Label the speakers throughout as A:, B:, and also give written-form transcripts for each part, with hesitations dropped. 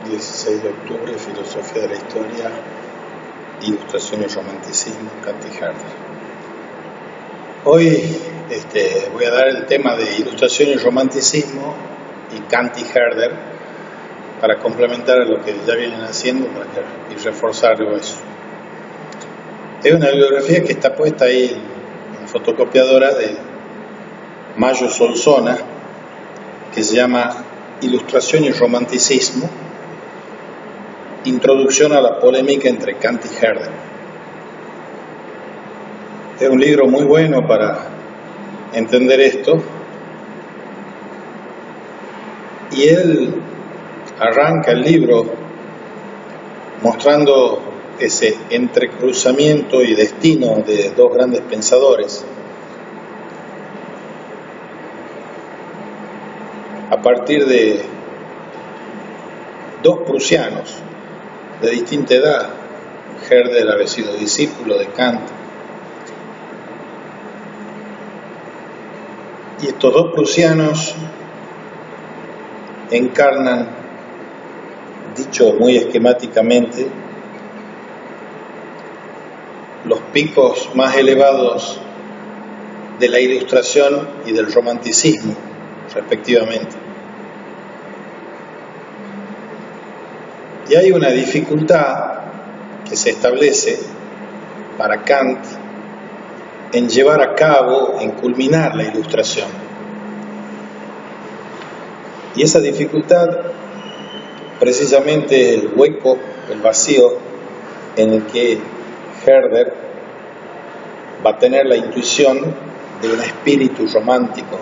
A: 16 de octubre, Filosofía de la Historia, Ilustración y Romanticismo, Kant y Herder. Hoy voy a dar el tema de Ilustración y Romanticismo y Kant y Herder para complementar a lo que ya vienen haciendo y reforzar eso. Es una bibliografía que está puesta ahí en fotocopiadora de Mayo Solsona, que se llama Ilustración y Romanticismo, Introducción a la polémica entre Kant y Herder. Es un libro muy bueno para entender esto, y él arranca el libro mostrando ese entrecruzamiento y destino de dos grandes pensadores a partir de dos prusianos de distinta edad. Herder había sido discípulo de Kant, y estos dos prusianos encarnan, dicho muy esquemáticamente, los picos más elevados de la Ilustración y del Romanticismo, respectivamente. Y hay una dificultad que se establece para Kant en llevar a cabo, en culminar la Ilustración. Y esa dificultad precisamente es el hueco, el vacío en el que Herder va a tener la intuición de un espíritu romántico.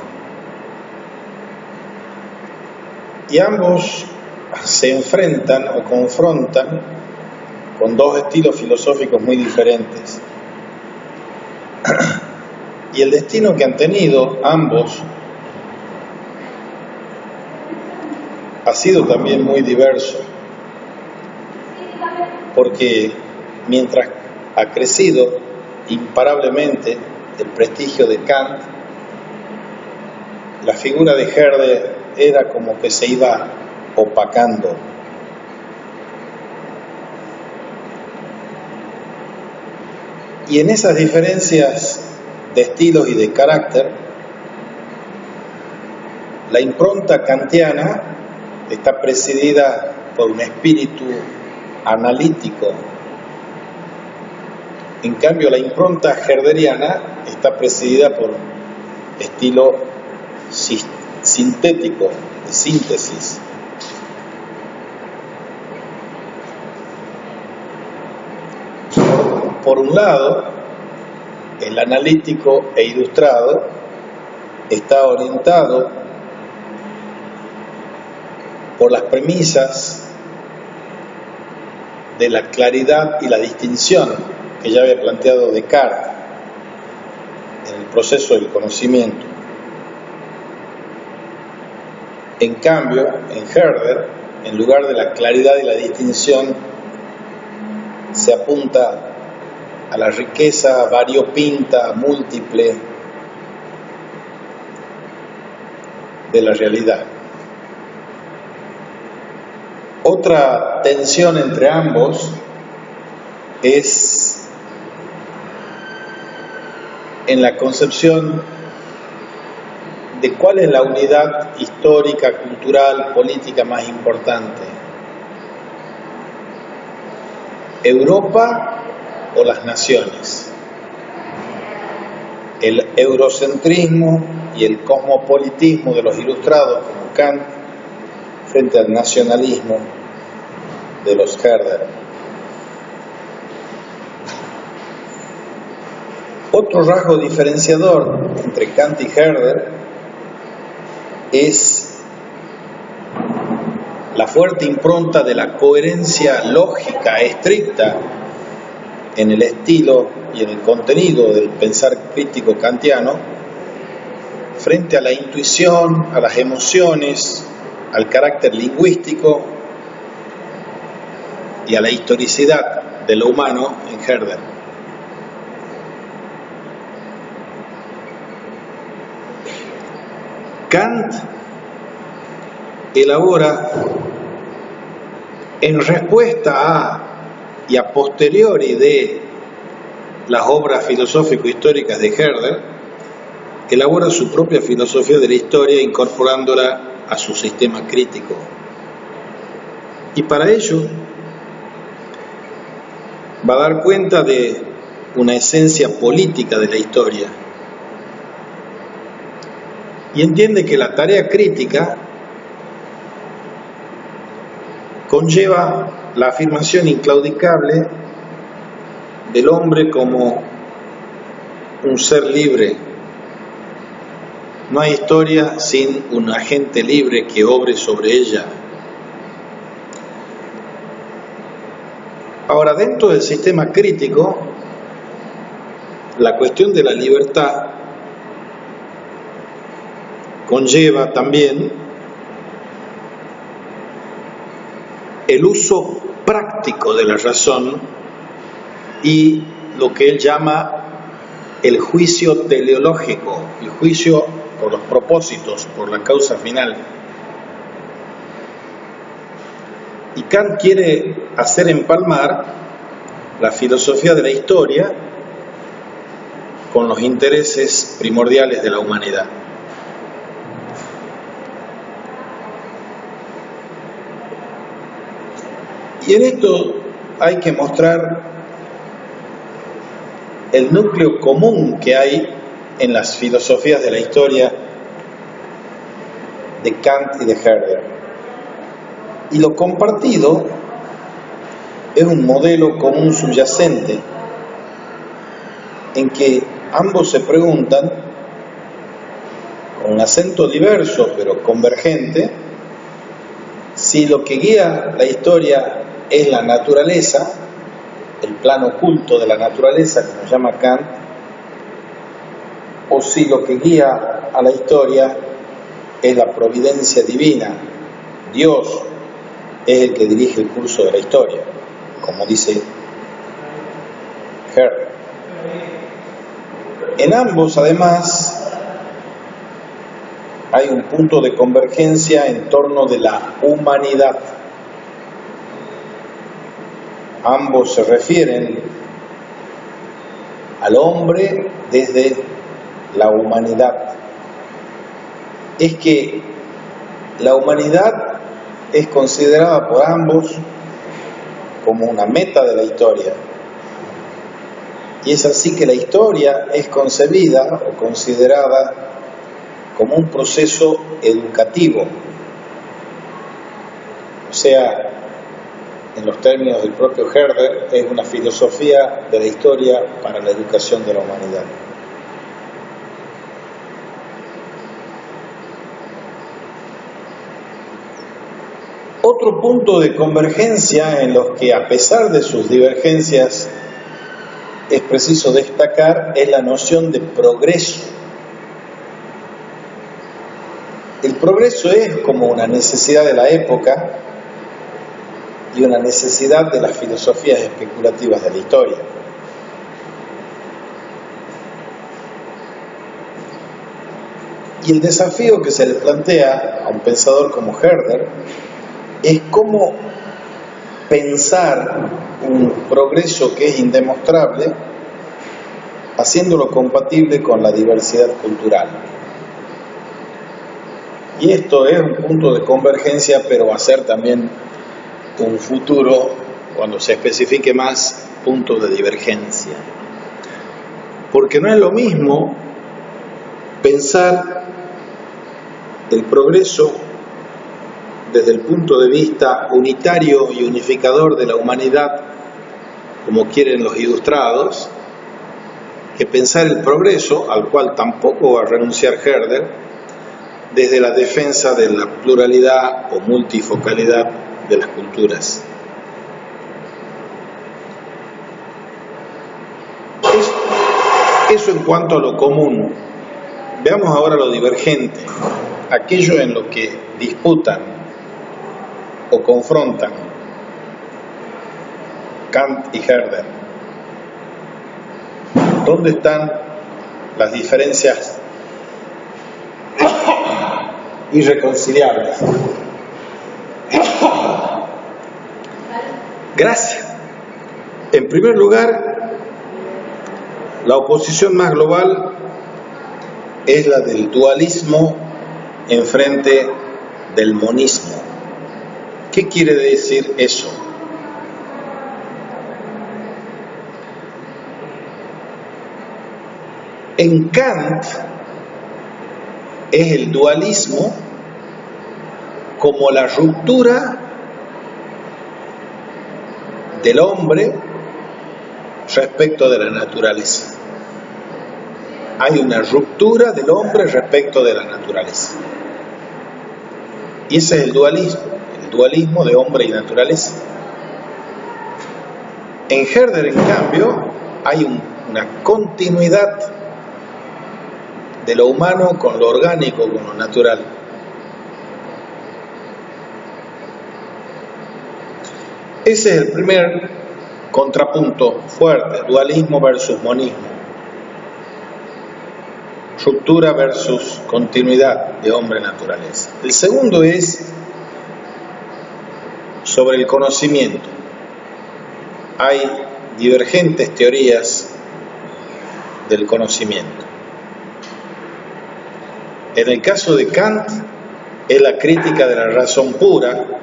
A: Y ambos se enfrentan o confrontan con dos estilos filosóficos muy diferentes. Y el destino que han tenido ambos ha sido también muy diverso, porque mientras ha crecido imparablemente el prestigio de Kant, la figura de Herder era como que se iba opacando. Y en esas diferencias de estilos y de carácter, la impronta kantiana está presidida por un espíritu analítico. En cambio, la impronta herderiana está presidida por un estilo sintético, de síntesis. Por un lado, el analítico e ilustrado está orientado por las premisas de la claridad y la distinción que ya había planteado Descartes en el proceso del conocimiento. En cambio, en Herder, en lugar de la claridad y la distinción, se apunta a la riqueza variopinta, múltiple de la realidad. Otra tensión entre ambos es en la concepción de cuál es la unidad histórica, cultural, política más importante: Europa o las naciones. El eurocentrismo y el cosmopolitismo de los ilustrados como Kant frente al nacionalismo de los Herder. Otro rasgo diferenciador entre Kant y Herder es la fuerte impronta de la coherencia lógica estricta en el estilo y en el contenido del pensar crítico kantiano frente a la intuición, a las emociones, al carácter lingüístico y a la historicidad de lo humano en Herder. Kant elabora en respuesta a y a posteriori de las obras filosófico-históricas de Herder, elabora su propia filosofía de la historia incorporándola a su sistema crítico. Y para ello va a dar cuenta de una esencia política de la historia y entiende que la tarea crítica conlleva la afirmación inclaudicable del hombre como un ser libre. No hay historia sin un agente libre que obre sobre ella. Ahora, dentro del sistema crítico, la cuestión de la libertad conlleva también el uso práctico de la razón y lo que él llama el juicio teleológico, el juicio por los propósitos, por la causa final. Y Kant quiere hacer empalmar la filosofía de la historia con los intereses primordiales de la humanidad. Y en esto hay que mostrar el núcleo común que hay en las filosofías de la historia de Kant y de Herder. Y lo compartido es un modelo común subyacente en que ambos se preguntan, con un acento diverso pero convergente, si lo que guía la historia es la naturaleza, el plano oculto de la naturaleza, como llama Kant, o si lo que guía a la historia es la providencia divina. Dios es el que dirige el curso de la historia, como dice Herder. En ambos, además, hay un punto de convergencia en torno de la humanidad. Ambos se refieren al hombre desde la humanidad. Es que la humanidad es considerada por ambos como una meta de la historia. Y es así que la historia es concebida o considerada como un proceso educativo. O sea, en los términos del propio Herder, es una filosofía de la historia para la educación de la humanidad. Otro punto de convergencia en los que, a pesar de sus divergencias, es preciso destacar es la noción de progreso. El progreso es como una necesidad de la época y una necesidad de las filosofías especulativas de la historia. Y el desafío que se le plantea a un pensador como Herder es cómo pensar un progreso que es indemostrable, haciéndolo compatible con la diversidad cultural. Y esto es un punto de convergencia, pero va a ser también un futuro, cuando se especifique más, punto de divergencia. Porque no es lo mismo pensar el progreso desde el punto de vista unitario y unificador de la humanidad, como quieren los ilustrados, que pensar el progreso, al cual tampoco va a renunciar Herder, desde la defensa de la pluralidad o multifocalidad de las culturas. Eso en cuanto a lo común. Veamos ahora lo divergente, aquello en lo que disputan o confrontan Kant y Herder. ¿Dónde están las diferencias irreconciliables? Gracias. En primer lugar, la oposición más global es la del dualismo en frente del monismo. ¿Qué quiere decir eso? En Kant es el dualismo como la ruptura del hombre respecto de la naturaleza. Hay una ruptura del hombre respecto de la naturaleza. Y ese es el dualismo de hombre y naturaleza. En Herder, en cambio, hay una continuidad de lo humano con lo orgánico, con lo natural. Ese es el primer contrapunto fuerte, dualismo versus monismo. Ruptura versus continuidad de hombre-naturaleza. El segundo es sobre el conocimiento. Hay divergentes teorías del conocimiento. En el caso de Kant, es la crítica de la razón pura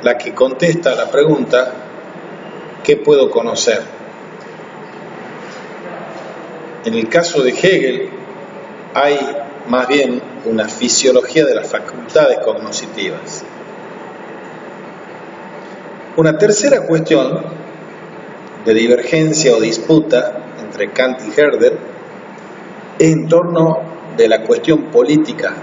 A: la que contesta a la pregunta: ¿qué puedo conocer? En el caso de Hegel, hay más bien una fisiología de las facultades cognitivas. Una tercera cuestión de divergencia o disputa entre Kant y Herder es en torno de la cuestión política.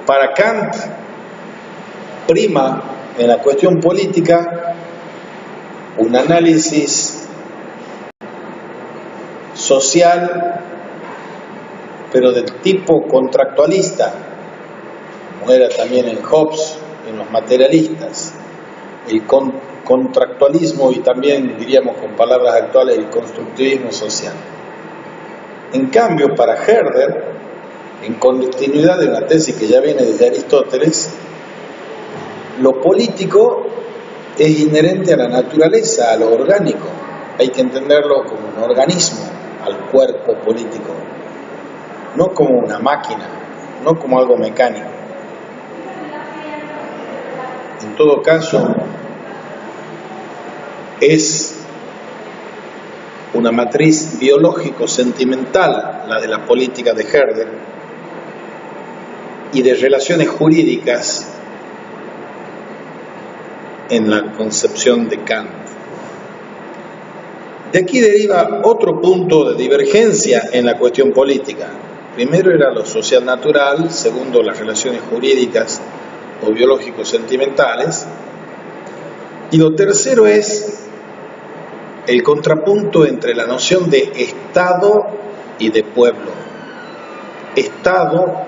A: Para Kant prima en la cuestión política un análisis social, pero del tipo contractualista, como era también en Hobbes, en los materialistas, el contractualismo y también, diríamos con palabras actuales, el constructivismo social. En cambio, para Herder, en continuidad de una tesis que ya viene desde Aristóteles, lo político es inherente a la naturaleza, a lo orgánico. Hay que entenderlo como un organismo, al cuerpo político, no como una máquina, no como algo mecánico. En todo caso, es una matriz biológico-sentimental la de la política de Herder y de relaciones jurídicas en la concepción de Kant. De aquí deriva otro punto de divergencia en la cuestión política. Primero era lo social natural, segundo las relaciones jurídicas o biológicos sentimentales, y lo tercero es el contrapunto entre la noción de Estado y de pueblo. Estado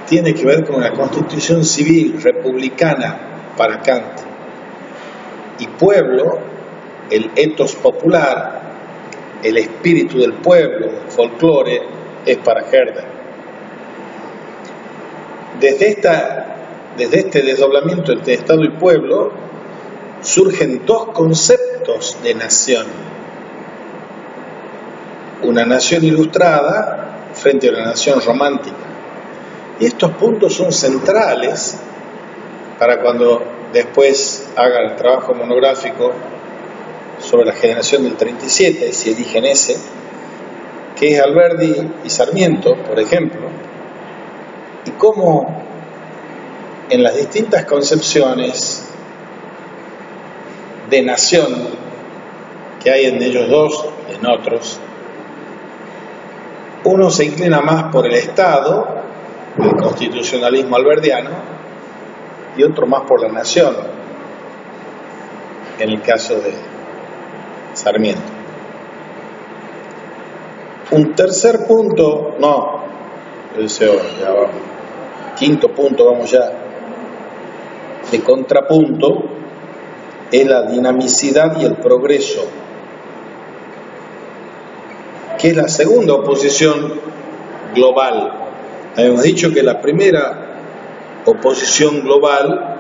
A: tiene que ver con una constitución civil republicana para Kant, y pueblo, el ethos popular, el espíritu del pueblo, el folclore, es para Herder. Desde este desdoblamiento entre Estado y pueblo surgen dos conceptos de nación: una nación ilustrada frente a una nación romántica. Y estos puntos son centrales para cuando después haga el trabajo monográfico sobre la generación del 37, si eligen ese, que es Alberdi y Sarmiento, por ejemplo, y cómo en las distintas concepciones de nación que hay en ellos dos, en otros, uno se inclina más por el Estado, el constitucionalismo alberdiano, y otro más por la nación, en el caso de Sarmiento. Un tercer punto, ya vamos, quinto punto, vamos ya, de contrapunto, es la dinamicidad y el progreso. que es la segunda oposición global. Habíamos dicho que la primera oposición global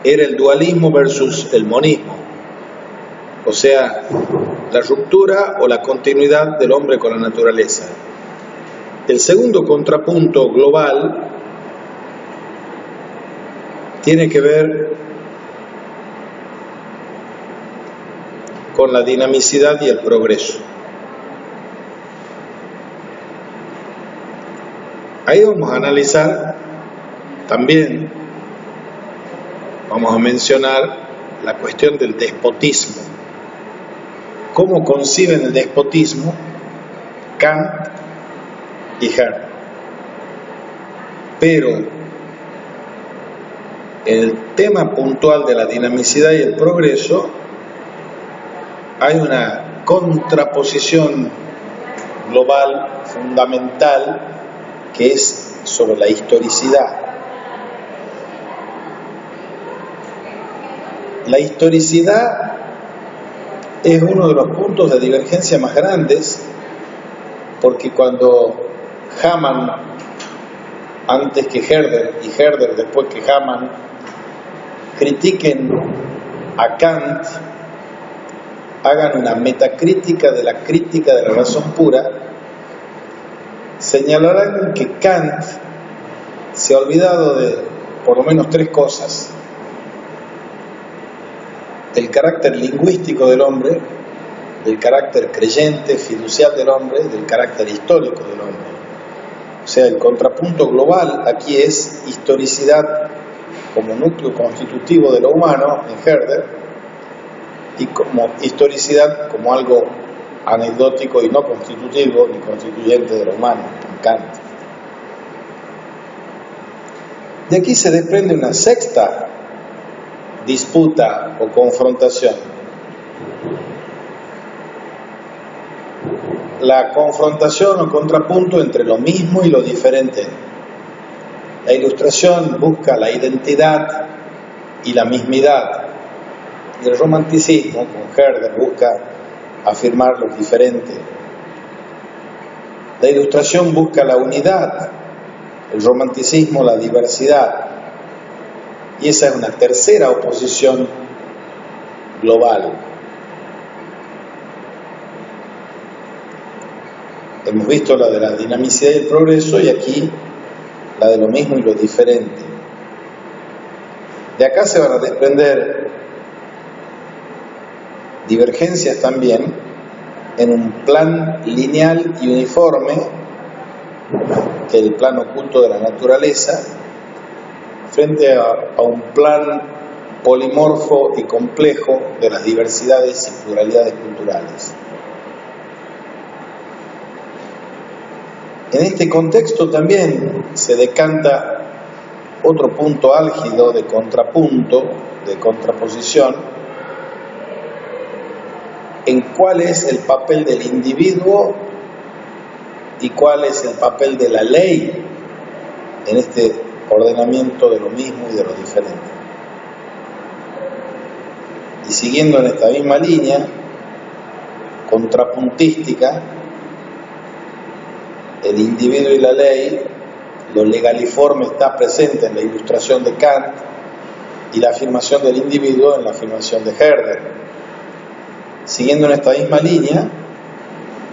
A: era el dualismo versus el monismo, o sea, la ruptura o la continuidad del hombre con la naturaleza. El segundo contrapunto global tiene que ver con la dinamicidad y el progreso. Ahí vamos a analizar también, vamos a mencionar la cuestión del despotismo. ¿Cómo conciben el despotismo Kant y Herder? Pero en el tema puntual de la dinamicidad y el progreso hay una contraposición global fundamental que es sobre la historicidad. La historicidad es uno de los puntos de divergencia más grandes, porque cuando Hamann, antes que Herder, y Herder después que Hamann, critiquen a Kant, hagan una metacrítica de la crítica de la razón pura, señalarán que Kant se ha olvidado de por lo menos tres cosas: del carácter lingüístico del hombre, del carácter creyente, fiducial del hombre, del carácter histórico del hombre. O sea, el contrapunto global aquí es historicidad como núcleo constitutivo de lo humano en Herder, y como historicidad como algo anecdótico y no constitutivo ni constituyente de lo humano en Kant. De aquí se desprende una sexta disputa o confrontación: la confrontación o contrapunto entre lo mismo y lo diferente. La Ilustración busca la identidad y la mismidad, y el romanticismo con Herder busca afirmar lo diferente. La Ilustración busca la unidad, el romanticismo la diversidad, y esa es una tercera oposición global. Hemos visto la de la dinamicidad y el progreso, y aquí la de lo mismo y lo diferente. De acá se van a desprender divergencias también en un plan lineal y uniforme, que es el plan oculto de la naturaleza, frente a un plan polimorfo y complejo de las diversidades y pluralidades culturales. En este contexto también se decanta otro punto álgido de contrapunto, de contraposición, en cuál es el papel del individuo y cuál es el papel de la ley en este ordenamiento de lo mismo y de lo diferente. Y siguiendo en esta misma línea contrapuntística, el individuo y la ley, lo legaliforme está presente en la Ilustración de Kant y la afirmación del individuo en la afirmación de Herder. Siguiendo en esta misma línea,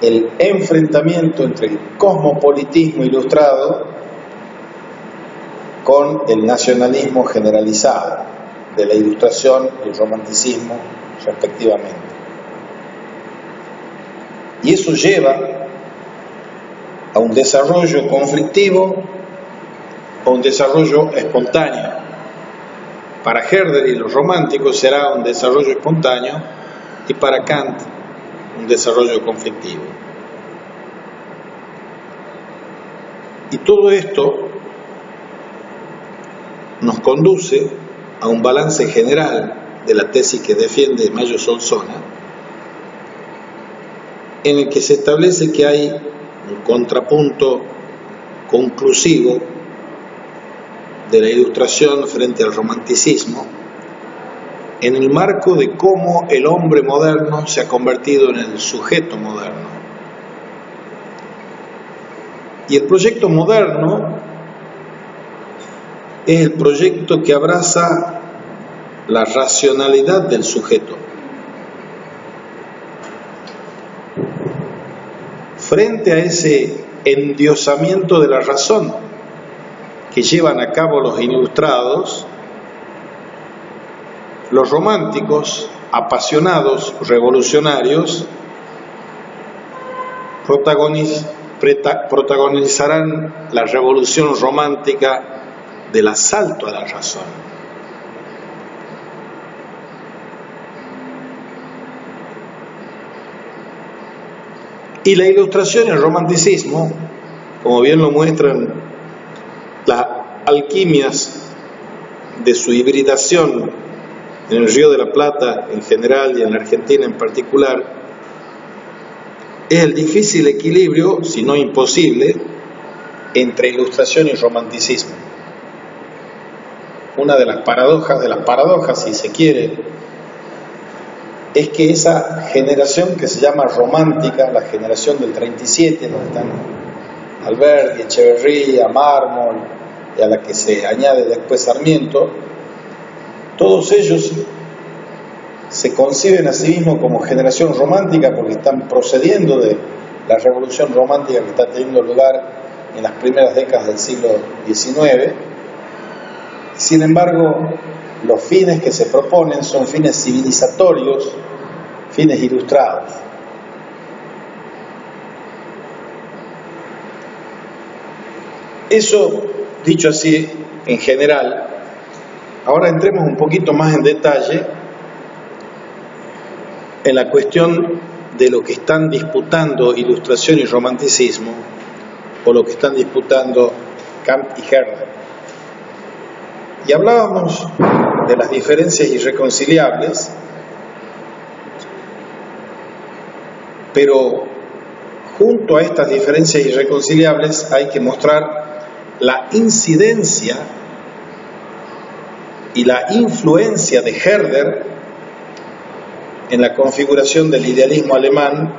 A: el enfrentamiento entre el cosmopolitismo ilustrado con el nacionalismo generalizado de la Ilustración y el romanticismo respectivamente. Y eso lleva a un desarrollo conflictivo o un desarrollo espontáneo. Para Herder y los románticos será un desarrollo espontáneo, y para Kant un desarrollo conflictivo. Y todo esto nos conduce a un balance general de la tesis que defiende Mayo Solsona, en el que se establece que hay un contrapunto conclusivo de la Ilustración frente al romanticismo, en el marco de cómo el hombre moderno se ha convertido en el sujeto moderno. Y el proyecto moderno es el proyecto que abraza la racionalidad del sujeto. Frente a ese endiosamiento de la razón que llevan a cabo los ilustrados, los románticos, apasionados, revolucionarios, protagonizarán la revolución romántica del asalto a la razón. Y la ilustración y el romanticismo, como bien lo muestran las alquimias de su hibridación en el Río de la Plata en general y en la Argentina en particular, es el difícil equilibrio, si no imposible, entre ilustración y romanticismo. Una de las paradojas, si se quiere, es que esa generación que se llama romántica, la generación del 37, donde están Alberti, Echeverría, Mármol, y a la que se añade después Sarmiento, todos ellos se conciben a sí mismos como generación romántica porque están procediendo de la revolución romántica que está teniendo lugar en las primeras décadas del siglo XIX. Sin embargo, los fines que se proponen son fines civilizatorios, fines ilustrados. Eso, dicho así, en general. Ahora entremos un poquito más en detalle en la cuestión de lo que están disputando ilustración y romanticismo, o lo que están disputando Kant y Herder. Y hablábamos de las diferencias irreconciliables, pero junto a estas diferencias irreconciliables hay que mostrar la incidencia y la influencia de Herder en la configuración del idealismo alemán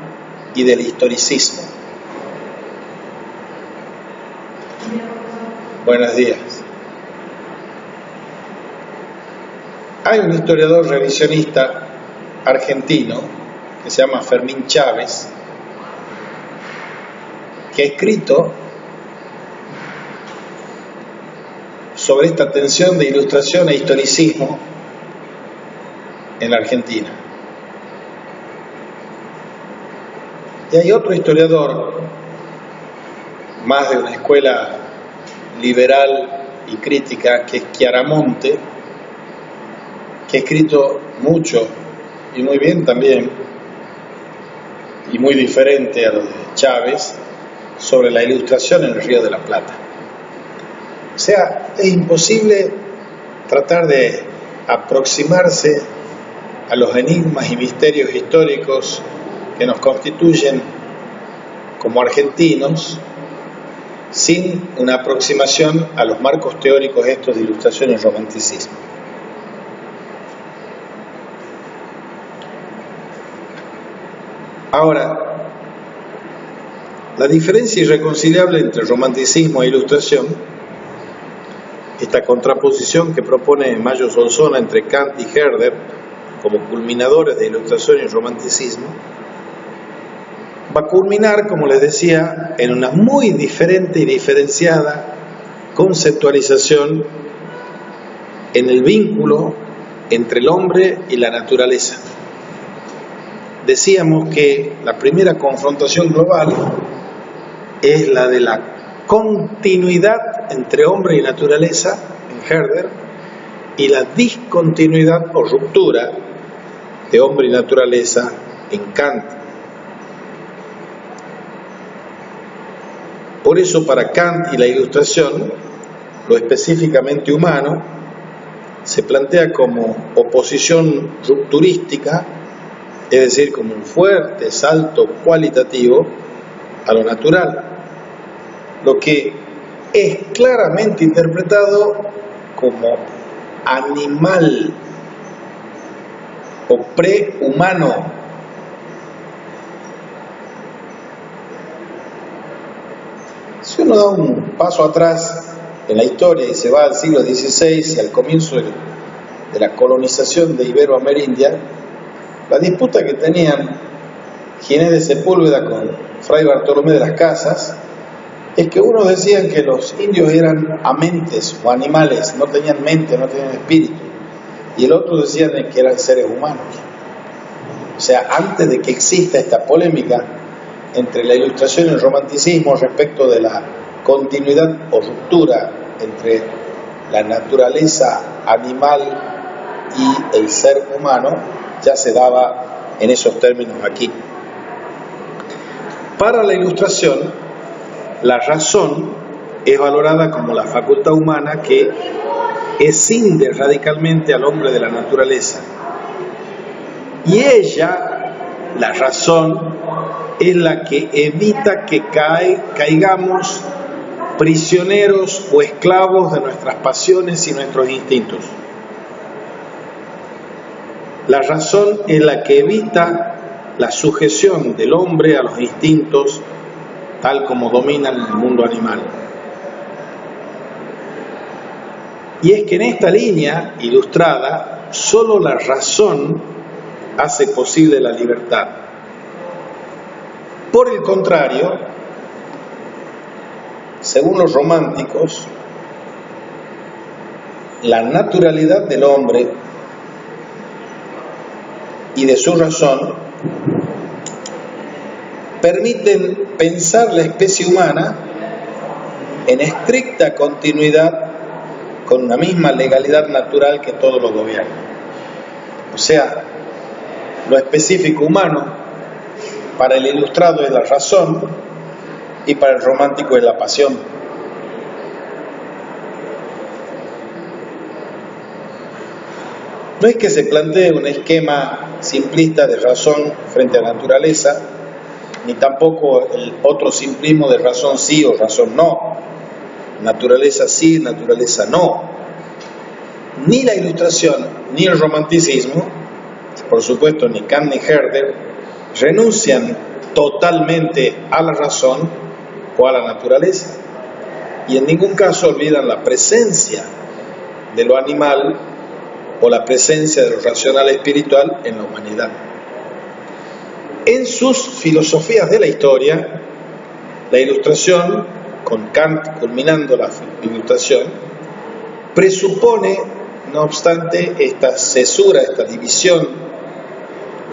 A: y del historicismo. Buenos días. Hay un historiador revisionista argentino que se llama Fermín Chávez, que ha escrito sobre esta tensión de ilustración e historicismo en la Argentina. Y hay otro historiador, más de una escuela liberal y crítica, que es Chiaramonte, que ha escrito mucho y muy bien también, y muy diferente a lo de Chávez, sobre la ilustración en el Río de la Plata. O sea, es imposible tratar de aproximarse a los enigmas y misterios históricos que nos constituyen como argentinos sin una aproximación a los marcos teóricos estos de ilustración y romanticismo. Ahora, la diferencia irreconciliable entre romanticismo e ilustración, esta contraposición que propone Mayo Solsona entre Kant y Herder como culminadores de ilustración y romanticismo, va a culminar, como les decía, en una muy diferente y diferenciada conceptualización en el vínculo entre el hombre y la naturaleza. Decíamos que la primera confrontación global es la de la continuidad entre hombre y naturaleza en Herder y la discontinuidad o ruptura de hombre y naturaleza en Kant. Por eso, para Kant y la ilustración, lo específicamente humano se plantea como oposición rupturística, es decir, como un fuerte salto cualitativo a lo natural, lo que es claramente interpretado como animal o prehumano. Si uno da un paso atrás en la historia y se va al siglo XVI y al comienzo de la colonización de Iberoamérica, la disputa que tenían Ginés de Sepúlveda con Fray Bartolomé de las Casas es que unos decían que los indios eran amentes o animales, no tenían mente, no tenían espíritu, y el otro decían que eran seres humanos. O sea, antes de que exista esta polémica entre la Ilustración y el Romanticismo respecto de la continuidad o ruptura entre la naturaleza animal y el ser humano, ya se daba en esos términos aquí. Para la Ilustración, la razón es valorada como la facultad humana que escinde radicalmente al hombre de la naturaleza. Y ella, la razón, es la que evita que caigamos prisioneros o esclavos de nuestras pasiones y nuestros instintos. La razón es la que evita la sujeción del hombre a los instintos tal como dominan el mundo animal. Y es que en esta línea ilustrada, solo la razón hace posible la libertad. Por el contrario, según los románticos, la naturalidad del hombre y de su razón permiten pensar la especie humana en estricta continuidad con una misma legalidad natural que todo lo gobierna. O sea, lo específico humano para el ilustrado es la razón y para el romántico es la pasión. No es que se plantee un esquema simplista de razón frente a naturaleza, ni tampoco el otro simplismo de razón sí o razón no, naturaleza sí, naturaleza no. Ni la Ilustración ni el Romanticismo, por supuesto ni Kant ni Herder, renuncian totalmente a la razón o a la naturaleza, y en ningún caso olvidan la presencia de lo animal o la presencia de lo racional espiritual en la humanidad. En sus filosofías de la historia, la Ilustración, con Kant culminando la Ilustración, presupone, no obstante, esta cesura, esta división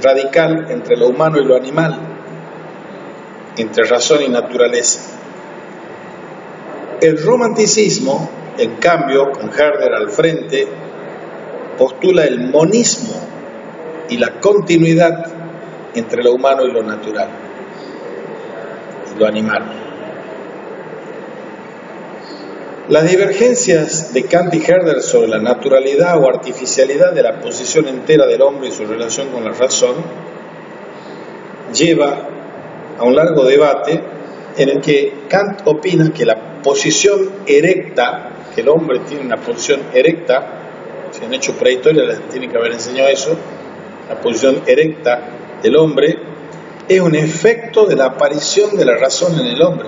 A: radical entre lo humano y lo animal, entre razón y naturaleza. El romanticismo, en cambio, con Herder al frente, postula el monismo y la continuidad entre lo humano y lo natural, y lo animal. Las divergencias de Kant y Herder sobre la naturalidad o artificialidad de la posición entera del hombre y su relación con la razón lleva a un largo debate en el que Kant opina que la posición erecta, que el hombre tiene una posición erecta, si han hecho prehistoria les tienen que haber enseñado eso, la posición erecta del hombre es un efecto de la aparición de la razón en el hombre.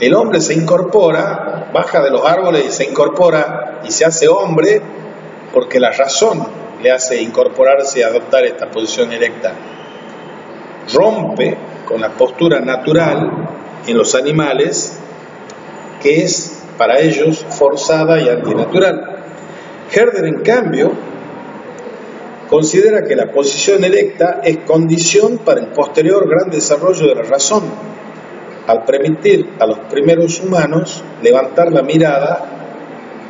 A: El hombre se incorpora, baja de los árboles y se incorpora y se hace hombre porque la razón le hace incorporarse y adoptar esta posición erecta. Rompe con la postura natural en los animales, que es para ellos forzada y antinatural. Herder, en cambio, considera que la posición erecta es condición para el posterior gran desarrollo de la razón, al permitir a los primeros humanos levantar la mirada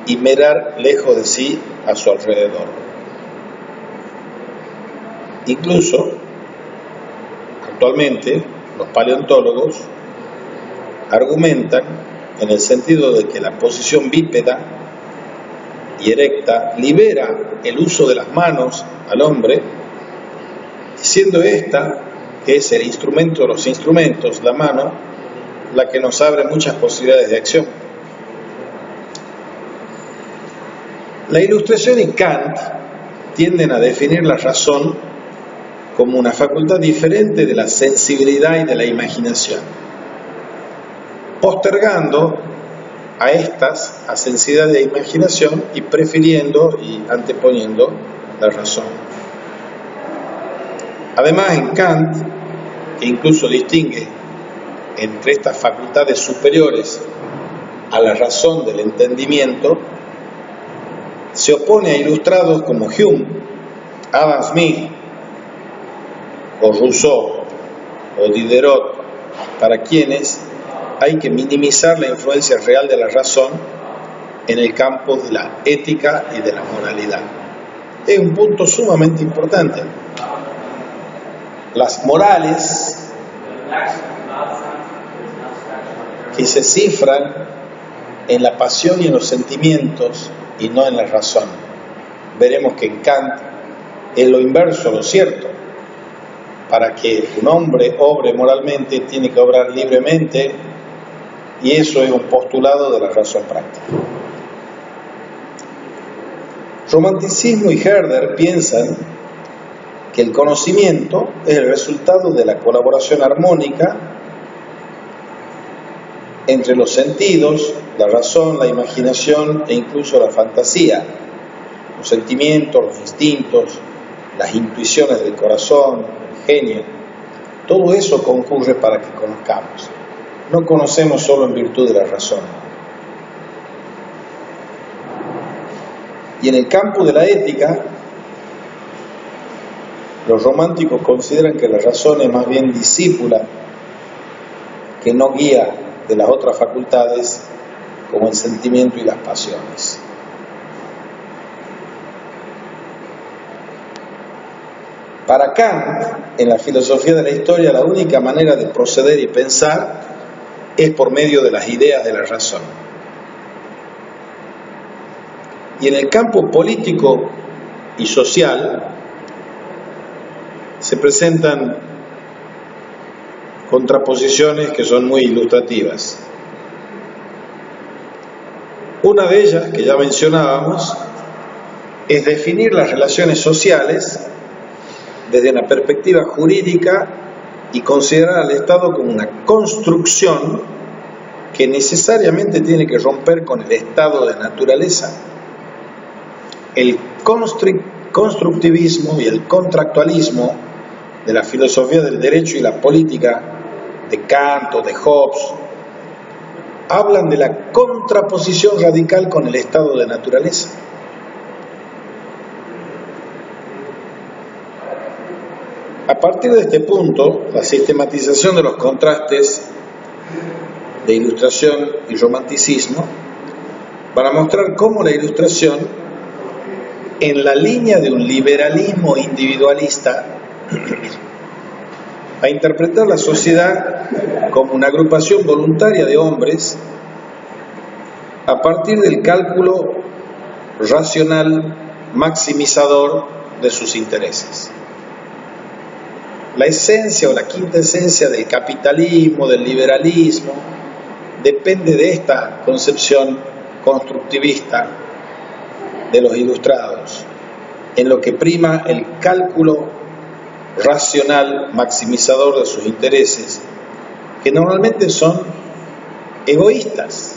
A: y mirar lejos de sí a su alrededor. Incluso, actualmente, los paleontólogos argumentan en el sentido de que la posición bípeda y erecta libera el uso de las manos al hombre, siendo esta, que es el instrumento de los instrumentos, la mano, la que nos abre muchas posibilidades de acción. La Ilustración y Kant tienden a definir la razón como una facultad diferente de la sensibilidad y de la imaginación. postergando a estas a sensibilidad de imaginación y prefiriendo y anteponiendo la razón. Además, en Kant, que incluso distingue entre estas facultades superiores a la razón del entendimiento, se opone a ilustrados como Hume, Adam Smith o Rousseau o Diderot, para quienes hay que minimizar la influencia real de la razón en el campo de la ética y de la moralidad. Es un punto sumamente importante. Las morales que se cifran en la pasión y en los sentimientos y no en la razón. Veremos que en Kant es lo inverso, lo cierto. Para que un hombre obre moralmente, tiene que obrar libremente, y eso es un postulado de la razón práctica. Romanticismo y Herder piensan que el conocimiento es el resultado de la colaboración armónica entre los sentidos, la razón, la imaginación e incluso la fantasía, los sentimientos, los instintos, las intuiciones del corazón, el genio. Todo eso concurre para que conozcamos. No conocemos solo en virtud de la razón. Y en el campo de la ética, los románticos consideran que la razón es más bien discípula que no guía de las otras facultades como el sentimiento y las pasiones. Para Kant, en la filosofía de la historia, la única manera de proceder y pensar es por medio de las ideas de la razón. Y en el campo político y social se presentan contraposiciones que son muy ilustrativas. Una de ellas, que ya mencionábamos, es definir las relaciones sociales desde una perspectiva jurídica y considerar al Estado como una construcción que necesariamente tiene que romper con el estado de naturaleza. El constructivismo y el contractualismo de la filosofía del derecho y la política de Kant o de Hobbes hablan de la contraposición radical con el estado de naturaleza. A partir de este punto, la sistematización de los contrastes de ilustración y romanticismo para mostrar cómo la ilustración, en la línea de un liberalismo individualista, a interpretar la sociedad como una agrupación voluntaria de hombres a partir del cálculo racional maximizador de sus intereses. La esencia o la quinta esencia del capitalismo, del liberalismo, depende de esta concepción constructivista de los ilustrados, en lo que prima el cálculo racional maximizador de sus intereses, que normalmente son egoístas.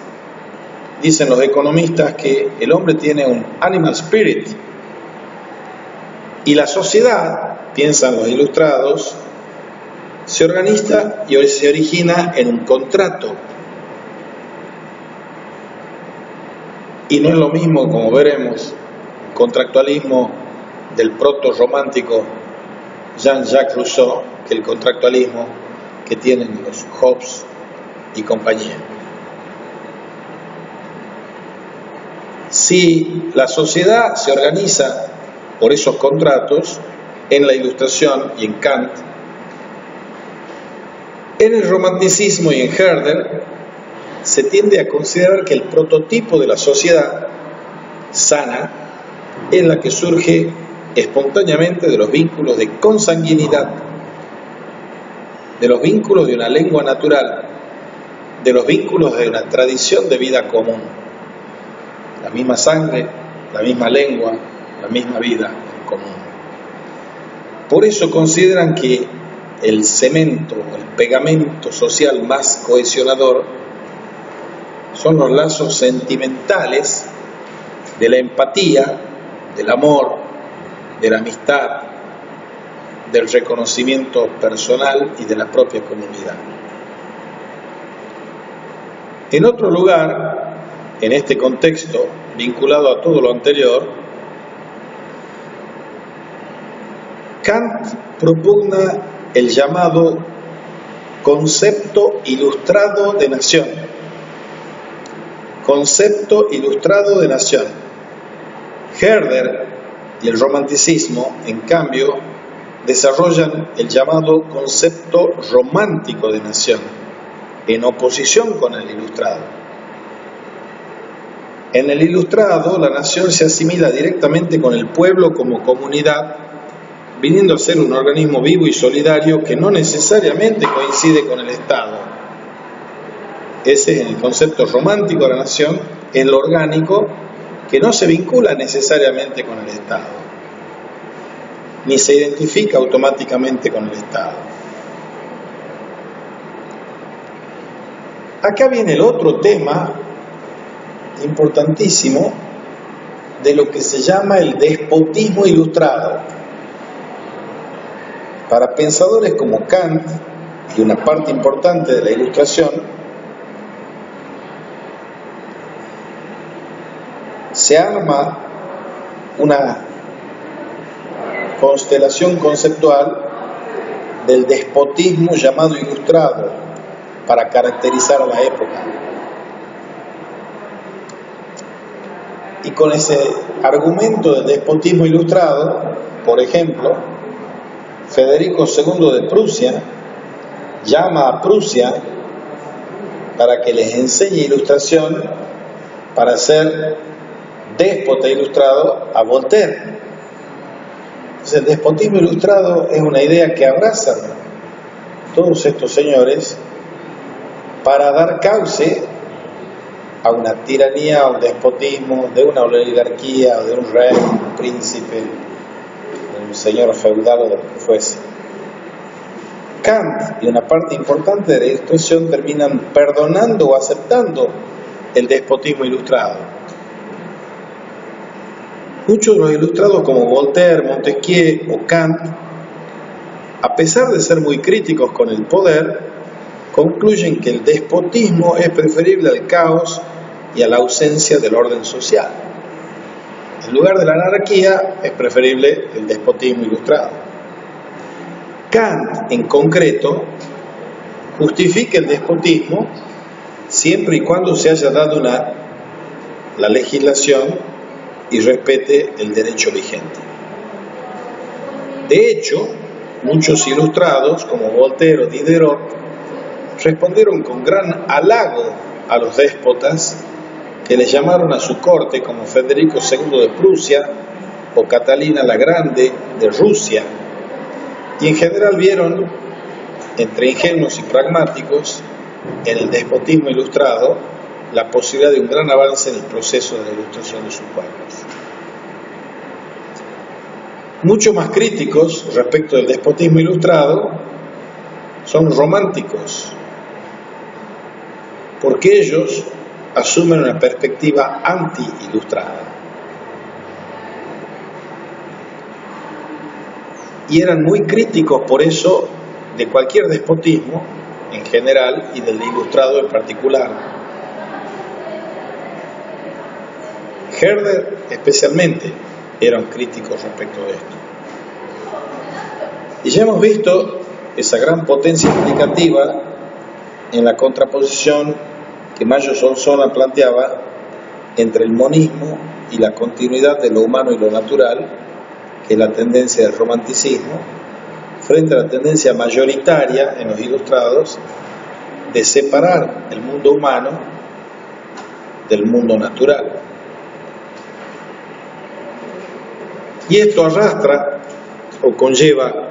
A: Dicen los economistas que el hombre tiene un animal spirit, y la sociedad, piensan los ilustrados, se organiza y se origina en un contrato. Y no es lo mismo, como veremos, el contractualismo del proto-romántico Jean-Jacques Rousseau que el contractualismo que tienen los Hobbes y compañía. Si la sociedad se organiza por esos contratos, en la Ilustración y en Kant, en el romanticismo y en Herder, se tiende a considerar que el prototipo de la sociedad sana es la que surge espontáneamente de los vínculos de consanguinidad, de los vínculos de una lengua natural, de los vínculos de una tradición de vida común. La misma sangre, la misma lengua, la misma vida en común. Por eso consideran que el cemento, el pegamento social más cohesionador
B: son los lazos sentimentales de la empatía, del amor, de la amistad, del reconocimiento personal y de la propia comunidad. En otro lugar, en este contexto, vinculado a todo lo anterior, Kant propugna el llamado concepto ilustrado de nación. Concepto ilustrado de nación. Herder y el romanticismo, en cambio, desarrollan el llamado concepto romántico de nación, en oposición con el ilustrado. En el ilustrado, la nación se asimila directamente con el pueblo como comunidad, viniendo a ser un organismo vivo y solidario que no necesariamente coincide con el Estado. Ese es el concepto romántico de la nación, en lo orgánico, que no se vincula necesariamente con el Estado, ni se identifica automáticamente con el Estado. Acá viene el otro tema importantísimo de lo que se llama el despotismo ilustrado. Para pensadores como Kant y una parte importante de la Ilustración, se arma una constelación conceptual del despotismo llamado ilustrado para caracterizar a la época. Y con ese argumento del despotismo ilustrado, por ejemplo, Federico II de Prusia llama a Prusia para que les enseñe ilustración para ser déspota ilustrado a Voltaire. Entonces, el despotismo ilustrado es una idea que abrazan todos estos señores para dar cauce a una tiranía, a un despotismo de una oligarquía, de un rey, un príncipe, de un señor feudal o de lo que fuese. Kant y una parte importante de la Ilustración terminan perdonando o aceptando el despotismo ilustrado. Muchos de los ilustrados como Voltaire, Montesquieu o Kant, a pesar de ser muy críticos con el poder, concluyen que el despotismo es preferible al caos y a la ausencia del orden social. En lugar de la anarquía, es preferible el despotismo ilustrado. Kant, en concreto, justifica el despotismo siempre y cuando se haya dado la legislación y respete el derecho vigente. De hecho, muchos ilustrados, como Voltaire o Diderot, respondieron con gran halago a los déspotas que les llamaron a su corte, como Federico II de Prusia o Catalina la Grande de Rusia, y en general vieron, entre ingenuos y pragmáticos, en el despotismo ilustrado la posibilidad de un gran avance en el proceso de la ilustración de sus pueblos. Mucho más críticos respecto del despotismo ilustrado son románticos, porque ellos asumen una perspectiva anti-ilustrada. Y eran muy críticos por eso de cualquier despotismo en general y del ilustrado en particular. Herder especialmente eran críticos respecto de esto. Y ya hemos visto esa gran potencia explicativa en la contraposición que Mayo Solsona planteaba entre el monismo y la continuidad de lo humano y lo natural, que es la tendencia del romanticismo, frente a la tendencia mayoritaria en los ilustrados de separar el mundo humano del mundo natural. Y esto arrastra o conlleva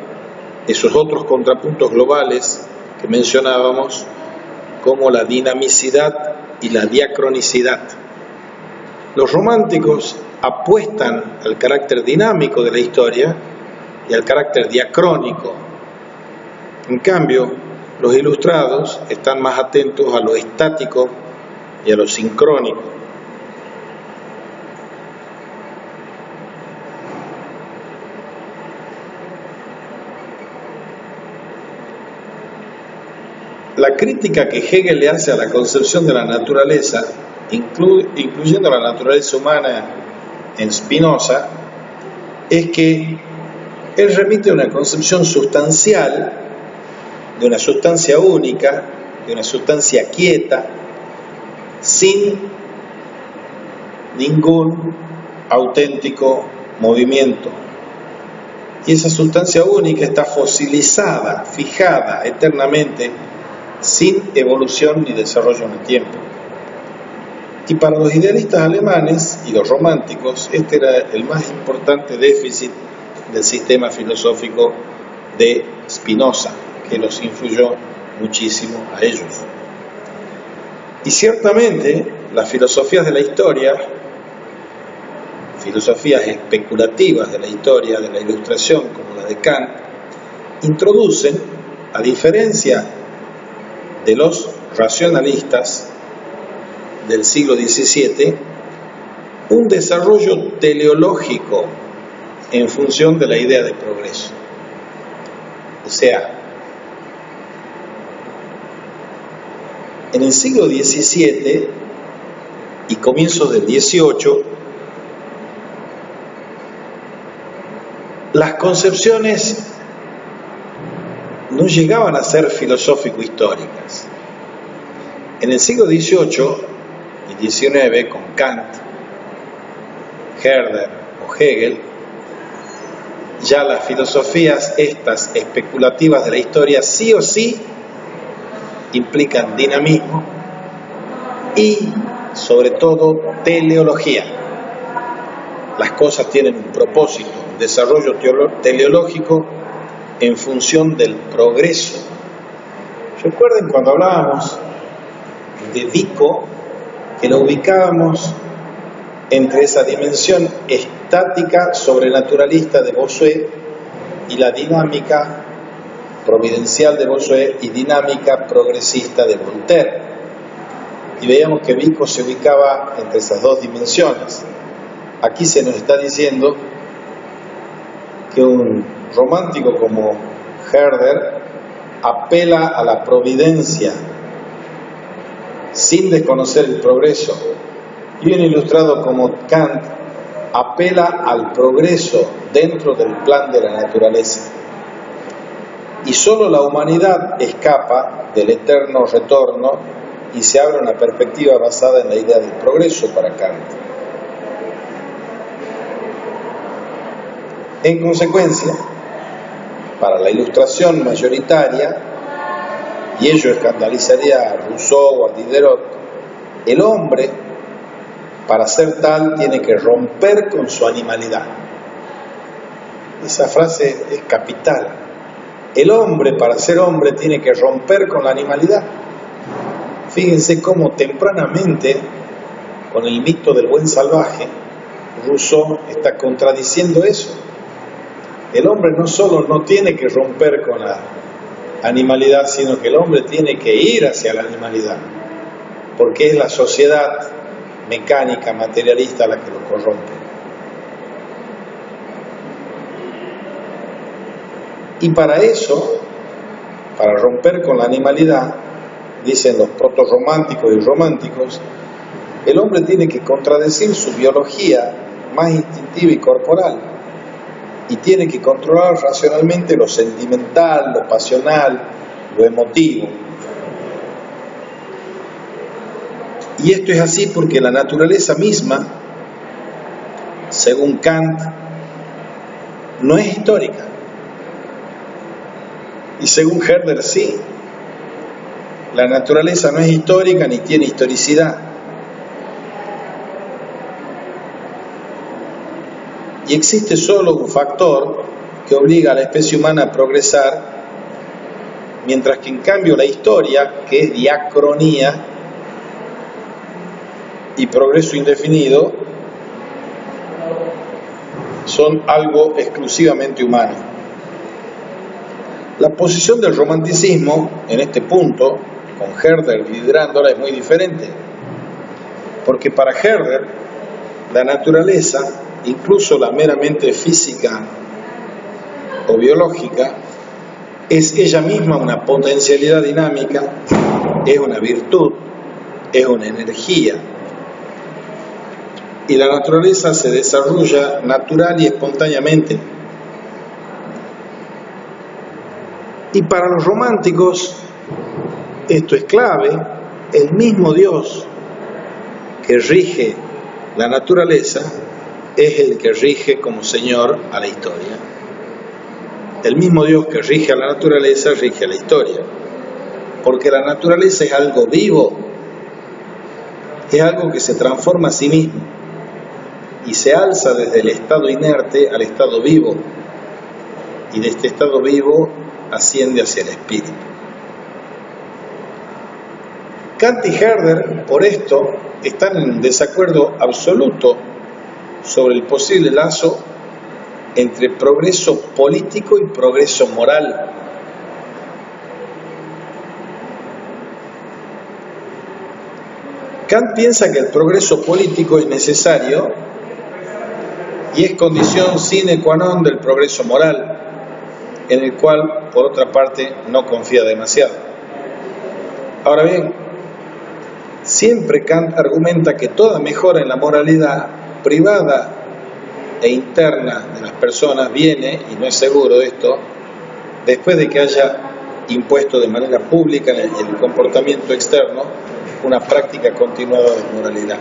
B: esos otros contrapuntos globales que mencionábamos, como la dinamicidad y la diacronicidad. Los románticos apuestan al carácter dinámico de la historia y al carácter diacrónico. En cambio, los ilustrados están más atentos a lo estático
A: y a lo sincrónico. La crítica que Hegel le hace a la concepción de la naturaleza, incluyendo la naturaleza humana en Spinoza, es que él remite a una concepción sustancial, de una sustancia única, de una sustancia quieta, sin ningún auténtico movimiento. Y esa sustancia única está fosilizada, fijada eternamente, sin evolución ni desarrollo en el tiempo. Y para los idealistas alemanes y los románticos, este era el más importante déficit del sistema filosófico de Spinoza, que los influyó muchísimo a ellos. Y ciertamente las filosofías de la historia, filosofías especulativas de la historia, de la Ilustración, como la de Kant, introducen, a diferencia de los racionalistas del siglo XVII, un desarrollo teleológico en función de la idea de progreso. O sea, en el siglo XVII y comienzos del XVIII, las concepciones no llegaban a ser filosófico-históricas. En el siglo XVIII y XIX, con Kant, Herder o Hegel, ya las filosofías estas especulativas de la historia sí o sí implican dinamismo y, sobre todo, teleología. Las cosas tienen un propósito, un desarrollo teleológico en función del progreso. Recuerden cuando hablábamos de Vico, que lo ubicábamos entre esa dimensión estática sobrenaturalista de Bossuet y la dinámica providencial de Bossuet y dinámica progresista de Voltaire. Y veíamos que Vico se ubicaba entre esas dos dimensiones. Aquí se nos está diciendo que un romántico como Herder apela a la providencia sin desconocer el progreso, y un ilustrado como Kant apela al progreso dentro del plan de la naturaleza. Y solo la humanidad escapa del eterno retorno y se abre una perspectiva basada en la idea del progreso para Kant. En consecuencia, para la Ilustración mayoritaria, y ello escandalizaría a Rousseau o a Diderot, el hombre, para ser tal, tiene que romper con su animalidad. Esa frase es capital. El hombre, para ser hombre, tiene que romper con la animalidad. Fíjense cómo tempranamente, con el mito del buen salvaje, Rousseau está contradiciendo eso. El hombre no solo no tiene que romper con la animalidad, sino que el hombre tiene que ir hacia la animalidad, porque es la sociedad mecánica, materialista la que lo corrompe. Y para eso, para romper con la animalidad, dicen los proto-románticos y románticos, el hombre tiene que contradecir su biología más instintiva y corporal, y tiene que controlar racionalmente lo sentimental, lo pasional, lo emotivo. Y esto es así porque la naturaleza misma, según Kant, no es histórica. Y según Herder sí. La naturaleza no es histórica ni tiene historicidad. Y existe solo un factor que obliga a la especie humana a progresar, mientras que en cambio la historia, que es diacronía y progreso indefinido, son algo exclusivamente humano. La posición del romanticismo en este punto, con Herder liderándola, es muy diferente.
B: Porque para Herder, la naturaleza, incluso la meramente física o biológica, es ella misma una potencialidad dinámica, es una virtud, es una energía. Y la naturaleza se desarrolla natural y espontáneamente. Y para los románticos, esto es clave, el mismo Dios que rige la naturaleza es el que rige como Señor a la historia. El mismo Dios que rige a la naturaleza rige a la historia. Porque la naturaleza es algo vivo, es algo que se transforma a sí mismo y se alza desde el estado inerte al estado vivo, y de este estado vivo asciende hacia el espíritu. Kant y Herder, por esto, están en desacuerdo absoluto sobre el posible lazo entre progreso político y progreso moral. Kant piensa que el progreso político es necesario y es condición sine qua non del progreso moral, en el cual, por otra parte, no confía demasiado. Ahora bien, siempre Kant argumenta que toda mejora en la moralidad privada e interna de las personas viene, y no es seguro esto, después de que haya impuesto de manera pública en el comportamiento externo una práctica continuada de moralidad.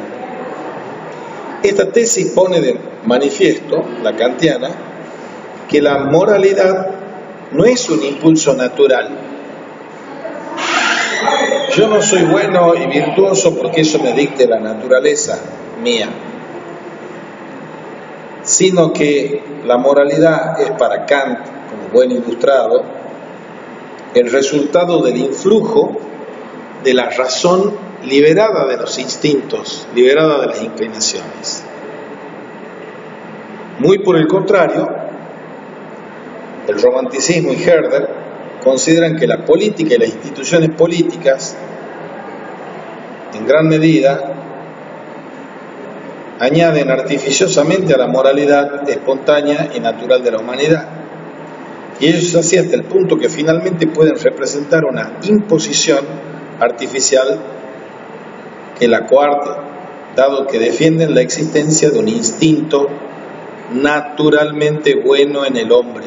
B: Esta tesis pone de manifiesto, la kantiana, que la moralidad no es un impulso natural. Yo no soy bueno y virtuoso porque eso me dicte la naturaleza mía, sino que la moralidad es para Kant, como buen ilustrado, el resultado del influjo de la razón liberada de los instintos, liberada de las inclinaciones. Muy por el contrario, el romanticismo y Herder consideran que la política y las instituciones políticas, en gran medida, añaden artificiosamente a la moralidad espontánea y natural de la humanidad. Y ello es así hasta el punto que finalmente pueden representar una imposición artificial que la coarte, dado que defienden la existencia de un instinto naturalmente bueno en el hombre.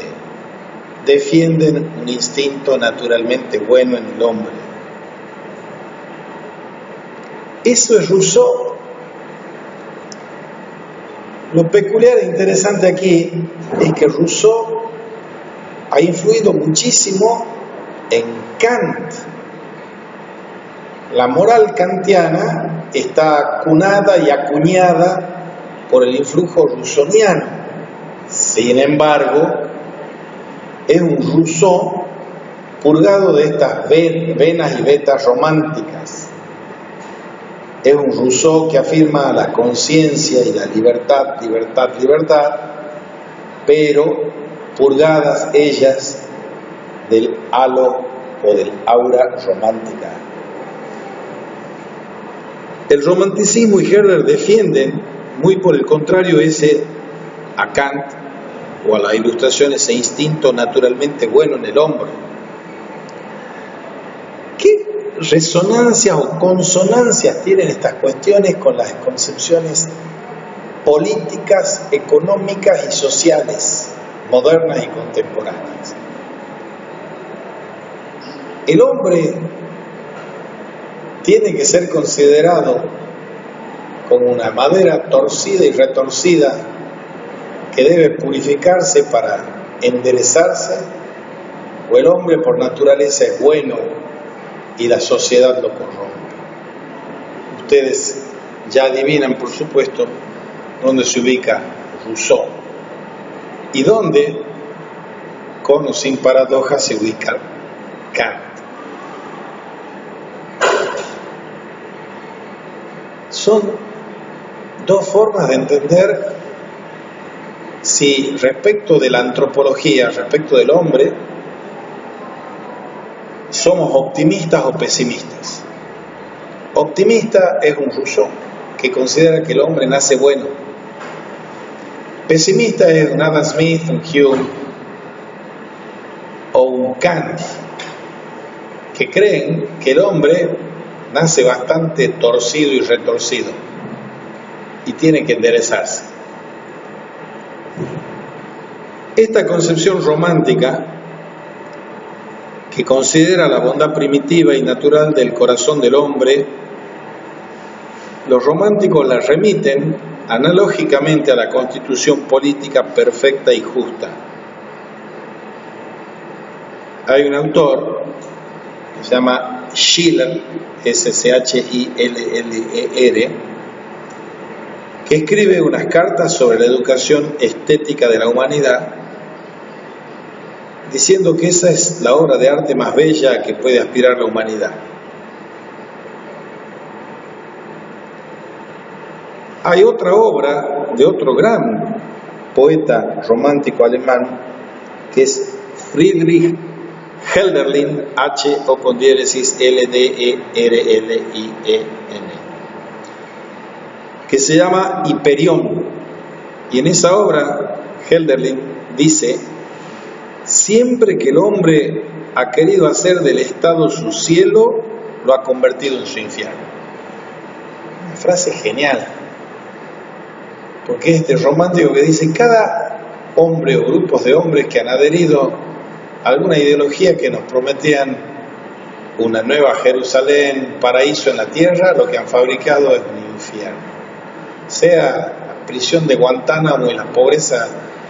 B: Defienden un instinto naturalmente bueno en el hombre. Eso es Rousseau. Lo peculiar e interesante aquí es que Rousseau ha influido muchísimo en Kant. La moral kantiana está acunada y acuñada por el influjo rousseauiano. Sin embargo, es un Rousseau purgado de estas venas y vetas románticas. Es un Rousseau que afirma la conciencia y la libertad, libertad, libertad, pero purgadas ellas del halo o del aura romántica. El romanticismo y Herder defienden, muy por el contrario, a Kant o a la Ilustración, ese instinto naturalmente bueno en el hombre. ¿Qué resonancias o consonancias tienen estas cuestiones con las concepciones políticas, económicas y sociales modernas y contemporáneas? El hombre tiene que ser considerado como una madera torcida y retorcida que debe purificarse para enderezarse, o el hombre por naturaleza es bueno y la sociedad lo corrompe. Ustedes ya adivinan, por supuesto, dónde se ubica Rousseau y dónde, con o sin paradoja, se ubica Kant. Son dos formas de entender si respecto de la antropología, respecto del hombre, somos optimistas o pesimistas. Optimista es un Rousseau, que considera que el hombre nace bueno. Pesimista es un Adam Smith, un Hume o un Kant, que creen que el hombre nace bastante torcido y retorcido y tiene que enderezarse. Esta concepción romántica, que considera la bondad primitiva y natural del corazón del hombre, los románticos la remiten analógicamente a la constitución política perfecta y justa. Hay un autor que se llama Schiller, Schiller, que escribe unas cartas sobre la educación estética de la humanidad, diciendo que esa es la obra de arte más bella a que puede aspirar la humanidad. Hay otra obra de otro gran poeta romántico alemán, que es Friedrich Hölderlin, H-L-D-E-R-L-I-E-N, que se llama Hiperión. Y en esa obra, Hölderlin dice: siempre que el hombre ha querido hacer del estado su cielo, lo ha convertido en su infierno. Una frase genial, porque este romántico que dice: cada hombre o grupos de hombres que han adherido a alguna ideología que nos prometían una nueva Jerusalén, paraíso en la tierra, lo que han fabricado es un infierno. Sea la prisión de Guantánamo y la pobreza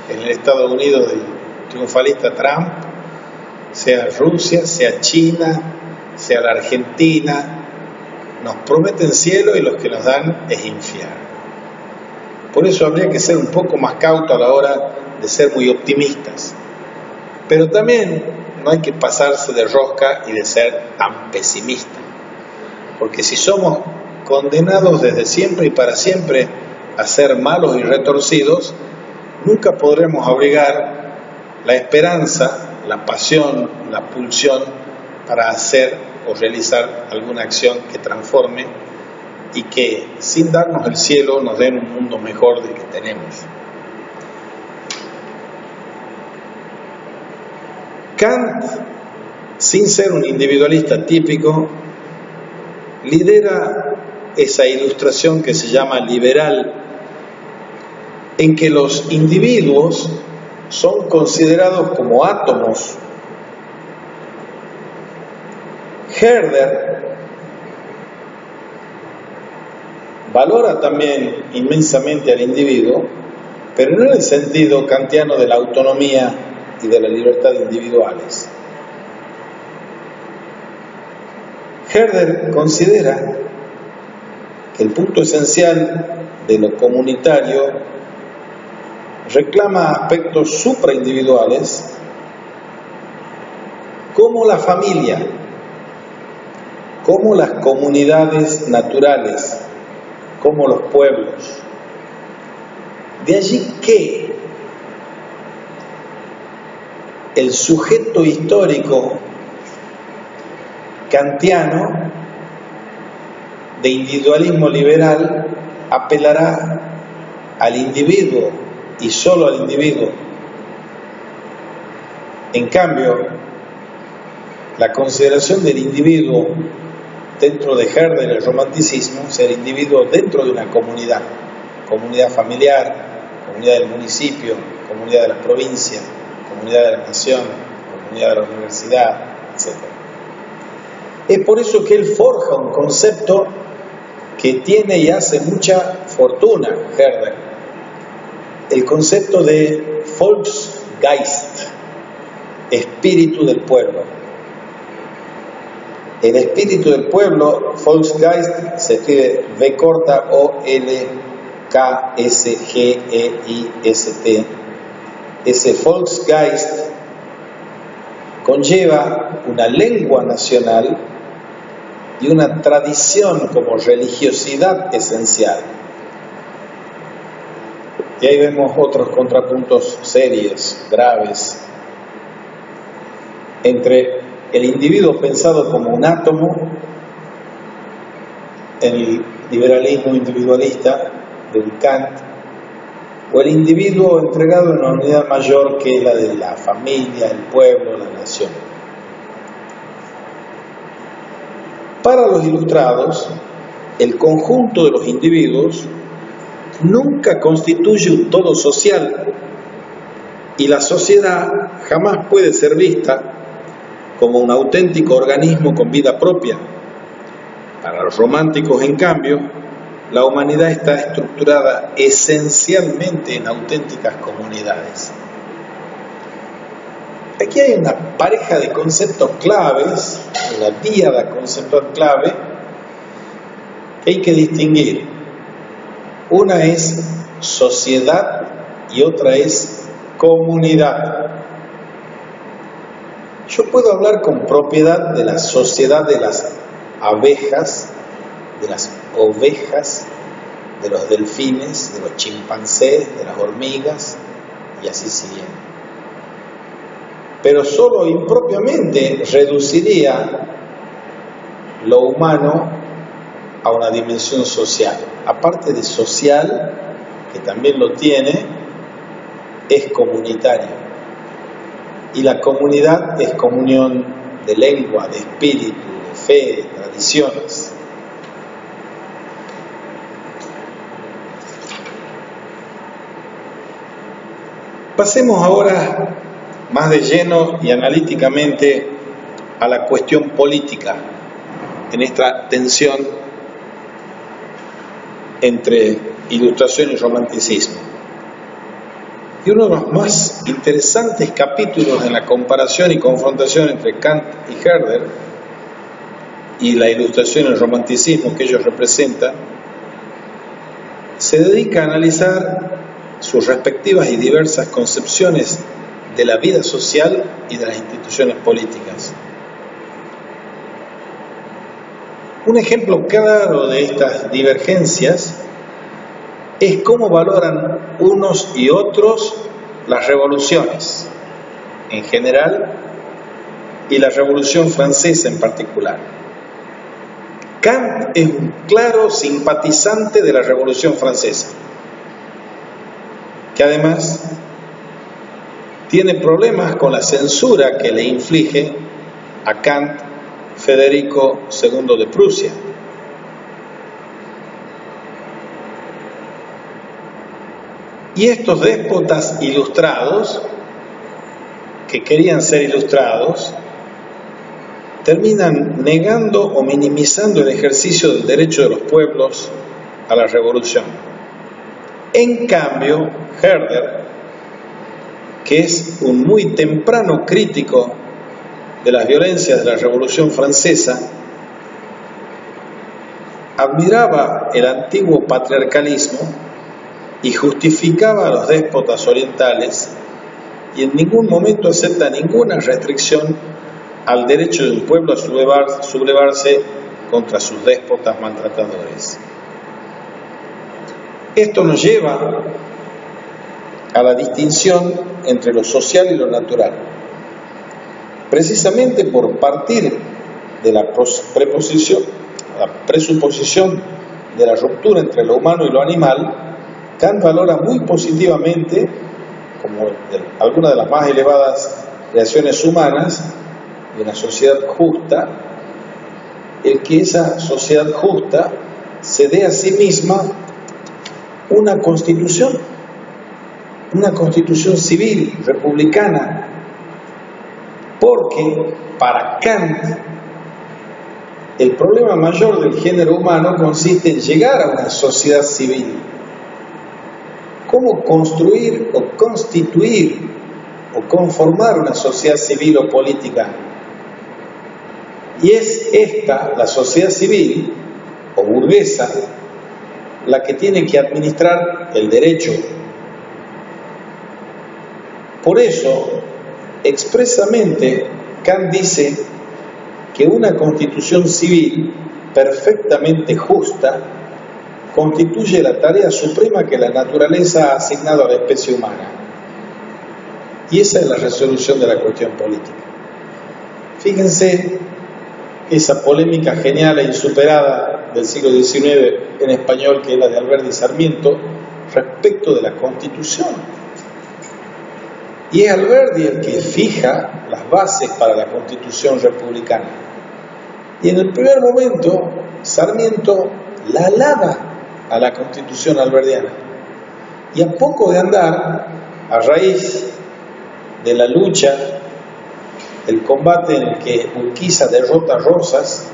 B: en el Estados Unidos del triunfalista Trump, sea Rusia, sea China, sea la Argentina, nos prometen cielo y los que nos dan es infierno. Por eso habría que ser un poco más cauto a la hora de ser muy optimistas. Pero también no hay que pasarse de rosca y de ser tan pesimista, porque si somos condenados desde siempre y para siempre a ser malos y retorcidos, nunca podremos abrigar la esperanza, la pasión, la pulsión para hacer o realizar alguna acción que transforme y que, sin darnos el cielo, nos den un mundo mejor del que tenemos. Kant, sin ser un individualista típico, lidera esa ilustración que se llama liberal, en que los individuos son considerados como átomos. Herder valora también inmensamente al individuo, pero no en el sentido kantiano de la autonomía y de la libertad individuales. Herder considera que el punto esencial de lo comunitario reclama aspectos supraindividuales como la familia, como las comunidades naturales, como los pueblos. De allí que el sujeto histórico kantiano de individualismo liberal apelará al individuo y solo al individuo. En cambio, la consideración del individuo dentro de Herder, el romanticismo, es el individuo dentro de una comunidad, comunidad familiar, comunidad del municipio, comunidad de la provincia, comunidad de la nación, comunidad de la universidad, etc. Es por eso que él forja un concepto que tiene y hace mucha fortuna, Herder, el concepto de Volksgeist, espíritu del pueblo. El espíritu del pueblo, Volksgeist, se escribe V corta O L K S G E I S T. Ese Volksgeist conlleva una lengua nacional y una tradición como religiosidad esencial. Y ahí vemos otros contrapuntos serios, graves, entre el individuo pensado como un átomo en liberalismo individualista de un Kant, o el individuo entregado en una unidad mayor que es la de la familia, el pueblo, la nación. Para los ilustrados, el conjunto de los individuos nunca constituye un todo social y la sociedad jamás puede ser vista como un auténtico organismo con vida propia. Para los románticos, en cambio, la humanidad está estructurada esencialmente en auténticas comunidades. Aquí hay una pareja de conceptos claves, una díada conceptual clave, que hay que distinguir. Una es sociedad y otra es comunidad. Yo puedo hablar con propiedad de la sociedad de las abejas, de las ovejas, de los delfines, de los chimpancés, de las hormigas, y así sigue. Pero solo impropiamente reduciría lo humano a una dimensión social. Aparte de social, que también lo tiene, es comunitario. Y la comunidad es comunión de lengua, de espíritu, de fe, de tradiciones. Pasemos ahora más de lleno y analíticamente a la cuestión política en esta tensión entre Ilustración y Romanticismo. Y uno de los más interesantes capítulos en la comparación y confrontación entre Kant y Herder y la Ilustración y el Romanticismo que ellos representan, se dedica a analizar sus respectivas y diversas concepciones de la vida social y de las instituciones políticas. Un ejemplo claro de estas divergencias es cómo valoran unos y otros las revoluciones en general y la Revolución Francesa en particular. Kant es un claro simpatizante de la Revolución Francesa, que además tiene problemas con la censura que le inflige a Kant Federico II de Prusia. Y estos déspotas ilustrados, que querían ser ilustrados, terminan negando o minimizando el ejercicio del derecho de los pueblos a la revolución. En cambio, Herder, que es un muy temprano crítico de las violencias de la Revolución Francesa, admiraba el antiguo patriarcalismo y justificaba a los déspotas orientales y en ningún momento acepta ninguna restricción al derecho de un pueblo a sublevarse contra sus déspotas maltratadores. Esto nos lleva a la distinción entre lo social y lo natural. Precisamente por partir de la presuposición de la ruptura entre lo humano y lo animal, Kant valora muy positivamente, como algunas de las más elevadas creaciones humanas, de una sociedad justa, el que esa sociedad justa se dé a sí misma una constitución civil, republicana, porque para Kant el problema mayor del género humano consiste en llegar a una sociedad civil. ¿Cómo construir o constituir o conformar una sociedad civil o política? Y es esta, la sociedad civil o burguesa, la que tiene que administrar el derecho. Por eso, expresamente, Kant dice que una constitución civil perfectamente justa constituye la tarea suprema que la naturaleza ha asignado a la especie humana. Y esa es la resolución de la cuestión política. Fíjense esa polémica genial e insuperada del siglo XIX en español, que es la de Alberdi y Sarmiento, respecto de la Constitución. Y es Alberdi el que fija las bases para la Constitución republicana. Y en el primer momento, Sarmiento la alaba a la Constitución alberdiana. Y a poco de andar, a raíz de la lucha, el combate en el que Urquiza derrota a Rosas,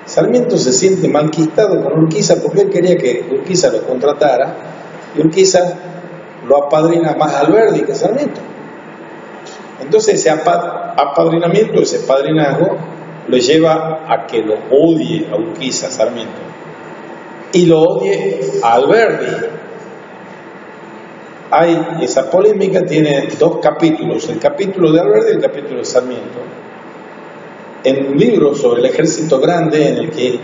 B: Sarmiento se siente malquistado con Urquiza porque él quería que Urquiza lo contratara, y Urquiza lo apadrina más a Alberdi que a Sarmiento. Entonces ese apadrinamiento, ese padrinazgo, lo lleva a que lo odie a Urquiza, Sarmiento, y lo odie a Alberdi. Esa polémica tiene dos capítulos, el capítulo de Alberdi y el capítulo de Sarmiento. En un libro sobre el Ejército Grande, en el que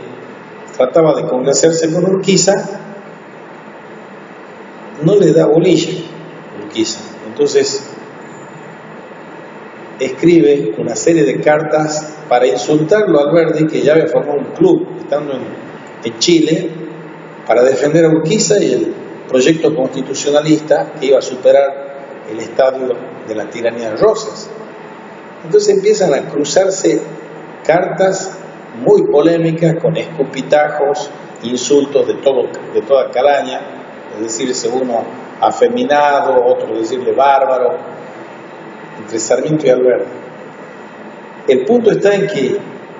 B: trataba de congraciarse con Urquiza, no le da bolilla Urquiza. Entonces escribe una serie de cartas para insultarlo a Alberdi, que ya había formado un club estando en Chile para defender a Urquiza y el proyecto constitucionalista que iba a superar el estadio de la tiranía de Rosas. Entonces empiezan a cruzarse cartas muy polémicas con escupitajos, insultos de toda calaña, es decirse uno afeminado, otro decirle bárbaro, entre Sarmiento y Alberdi. El punto está en que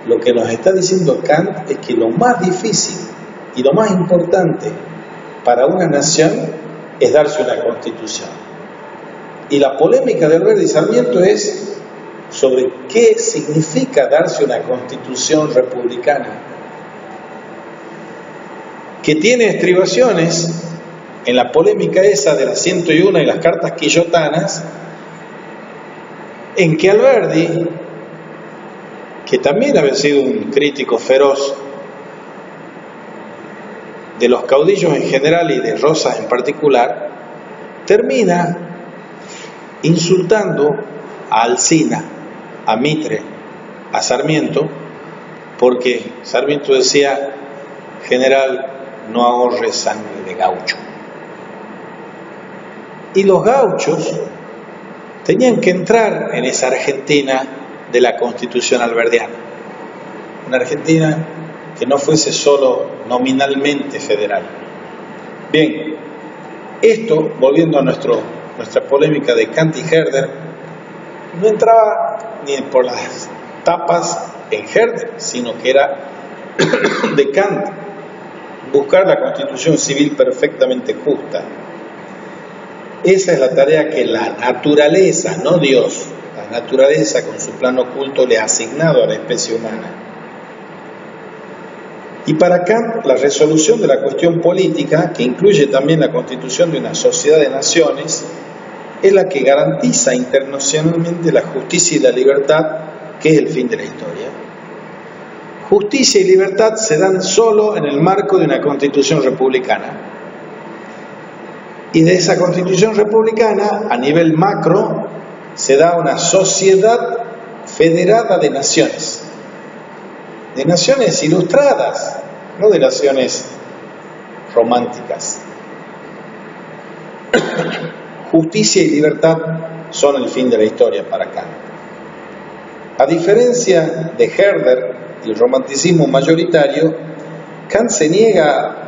B: lo que nos está diciendo Kant es que lo más difícil y lo más importante para una nación es darse una constitución. Y la polémica de Alberdi y Sarmiento es sobre qué significa darse una constitución republicana, que tiene estribaciones en la polémica esa de las 101 y las cartas quillotanas, en que Alberdi, que también había sido un crítico feroz de los caudillos en general y de Rosas en particular, termina insultando a Alsina, a Mitre, a Sarmiento, porque Sarmiento decía: general, no ahorre sangre de gaucho. Y los gauchos tenían que entrar en esa Argentina de la Constitución alberdiana, una Argentina que no fuese solo nominalmente federal. Bien, esto, volviendo a nuestra polémica de Kant y Herder, no entraba ni por las tapas en Herder, sino que era de Kant buscar la constitución civil perfectamente justa. Esa es la tarea que la naturaleza, no Dios, la naturaleza con su plano oculto le ha asignado a la especie humana. Y para Kant, la resolución de la cuestión política, que incluye también la constitución de una sociedad de naciones, es la que garantiza internacionalmente la justicia y la libertad, que es el fin de la historia. Justicia y libertad se dan solo en el marco de una constitución republicana. Y de esa constitución republicana, a nivel macro, se da una sociedad federada de naciones ilustradas, no de naciones románticas. Justicia y libertad son el fin de la historia para Kant. A diferencia de Herder y el romanticismo mayoritario, Kant se niega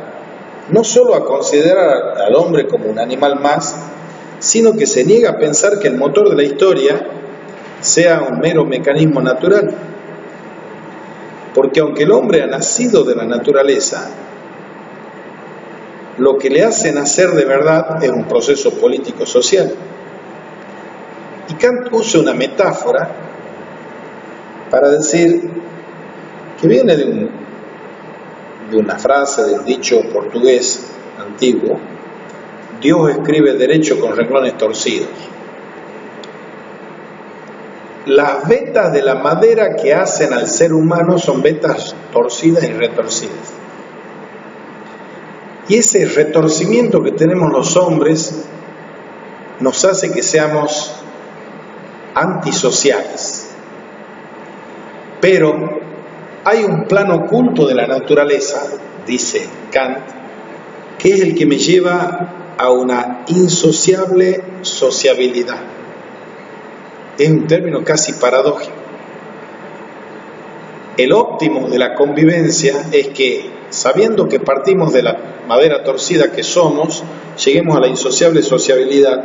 B: no solo a considerar al hombre como un animal más, sino que se niega a pensar que el motor de la historia sea un mero mecanismo natural. Porque aunque el hombre ha nacido de la naturaleza, lo que le hace nacer de verdad es un proceso político-social. Y Kant usa una metáfora para decir que viene de una frase del dicho portugués antiguo: Dios escribe derecho con renglones torcidos. Las vetas de la madera que hacen al ser humano son vetas torcidas y retorcidas. Y ese retorcimiento que tenemos los hombres nos hace que seamos antisociales. Pero hay un plano oculto de la naturaleza, dice Kant, que es el que me lleva a una insociable sociabilidad. Es un término casi paradójico. El óptimo de la convivencia es que, sabiendo que partimos de la madera torcida que somos, lleguemos a la insociable sociabilidad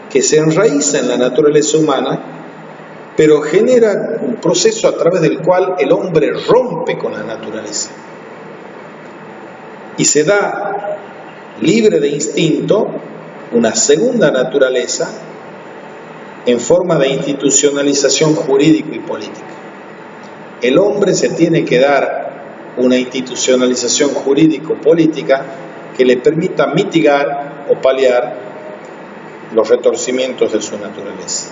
B: que se enraiza en la naturaleza humana, pero genera un proceso a través del cual el hombre rompe con la naturaleza y se da, libre de instinto, una segunda naturaleza en forma de institucionalización jurídica y política. El hombre se tiene que dar una institucionalización jurídico-política que le permita mitigar o paliar los retorcimientos de su naturaleza.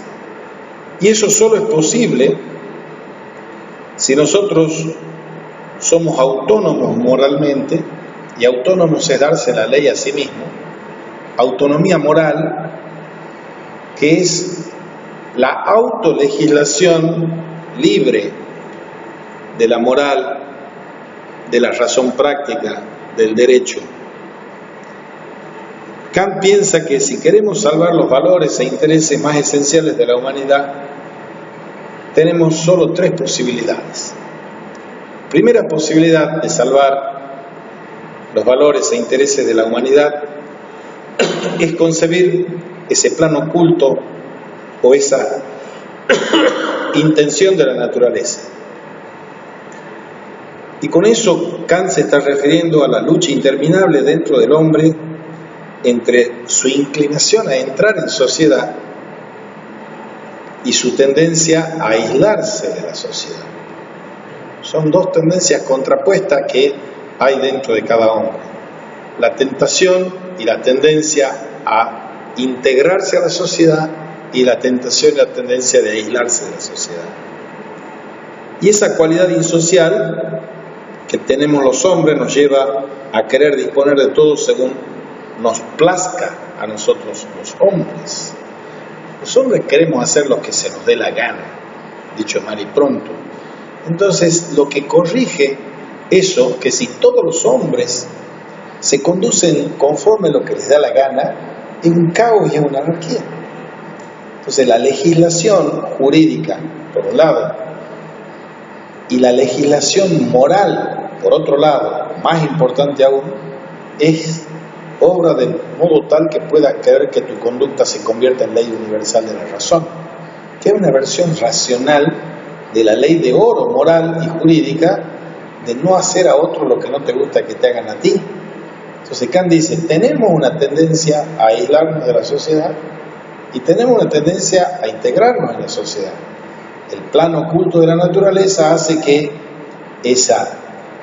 B: Y eso solo es posible si nosotros somos autónomos moralmente, y autónomos es darse la ley a sí mismo. Autonomía moral, que es la autolegislación libre de la moral, de la razón práctica, del derecho. Kant piensa que si queremos salvar los valores e intereses más esenciales de la humanidad, tenemos solo 3 posibilidades. Primera posibilidad de salvar los valores e intereses de la humanidad es concebir ese plano oculto o esa intención de la naturaleza. Y con eso Kant se está refiriendo a la lucha interminable dentro del hombre entre su inclinación a entrar en sociedad y su tendencia a aislarse de la sociedad. Son 2 tendencias contrapuestas que hay dentro de cada hombre: la tentación y la tendencia a integrarse a la sociedad, y la tentación y la tendencia de aislarse de la sociedad. Y esa cualidad insocial que tenemos los hombres nos lleva a querer disponer de todo según nos plazca a nosotros los hombres. Los hombres queremos hacer lo que se nos dé la gana, dicho mal y pronto. Entonces, lo que corrige eso, que si todos los hombres se conducen conforme a lo que les da la gana, es un caos y es una anarquía. Entonces, la legislación jurídica, por un lado, y la legislación moral, por otro lado, más importante aún, es obra de modo tal que puedas creer que tu conducta se convierta en ley universal de la razón, que es una versión racional de la ley de oro moral y jurídica de no hacer a otro lo que no te gusta que te hagan a ti. Entonces Kant dice, tenemos una tendencia a aislarnos de la sociedad y tenemos una tendencia a integrarnos en la sociedad. El plano oculto de la naturaleza hace que esa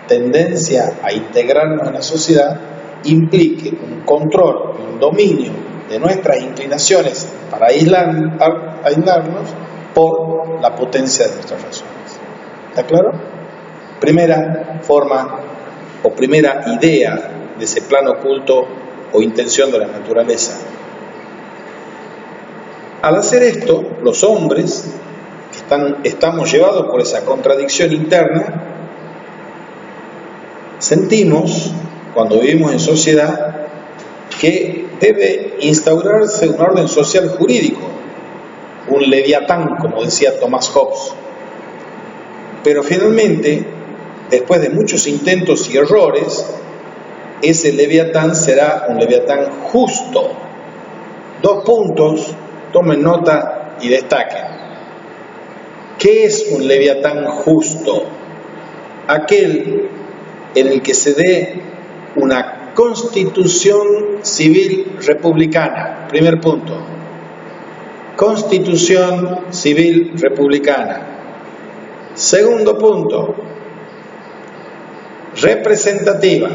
B: tendencia a integrarnos en la sociedad implique un control y un dominio de nuestras inclinaciones para aislarnos por la potencia de nuestras razones. ¿Está claro? Primera forma o primera idea de ese plano oculto o intención de la naturaleza. Al hacer esto, los hombres que estamos llevados por esa contradicción interna, sentimos, cuando vivimos en sociedad, que debe instaurarse un orden social jurídico, un leviatán, como decía Thomas Hobbes. Pero finalmente, después de muchos intentos y errores, ese leviatán será un leviatán justo. 2 puntos, tomen nota y destaquen. ¿Qué es un leviatán justo? Aquel en el que se dé una constitución civil republicana. Primer punto. Constitución civil republicana. Segundo punto. Representativa.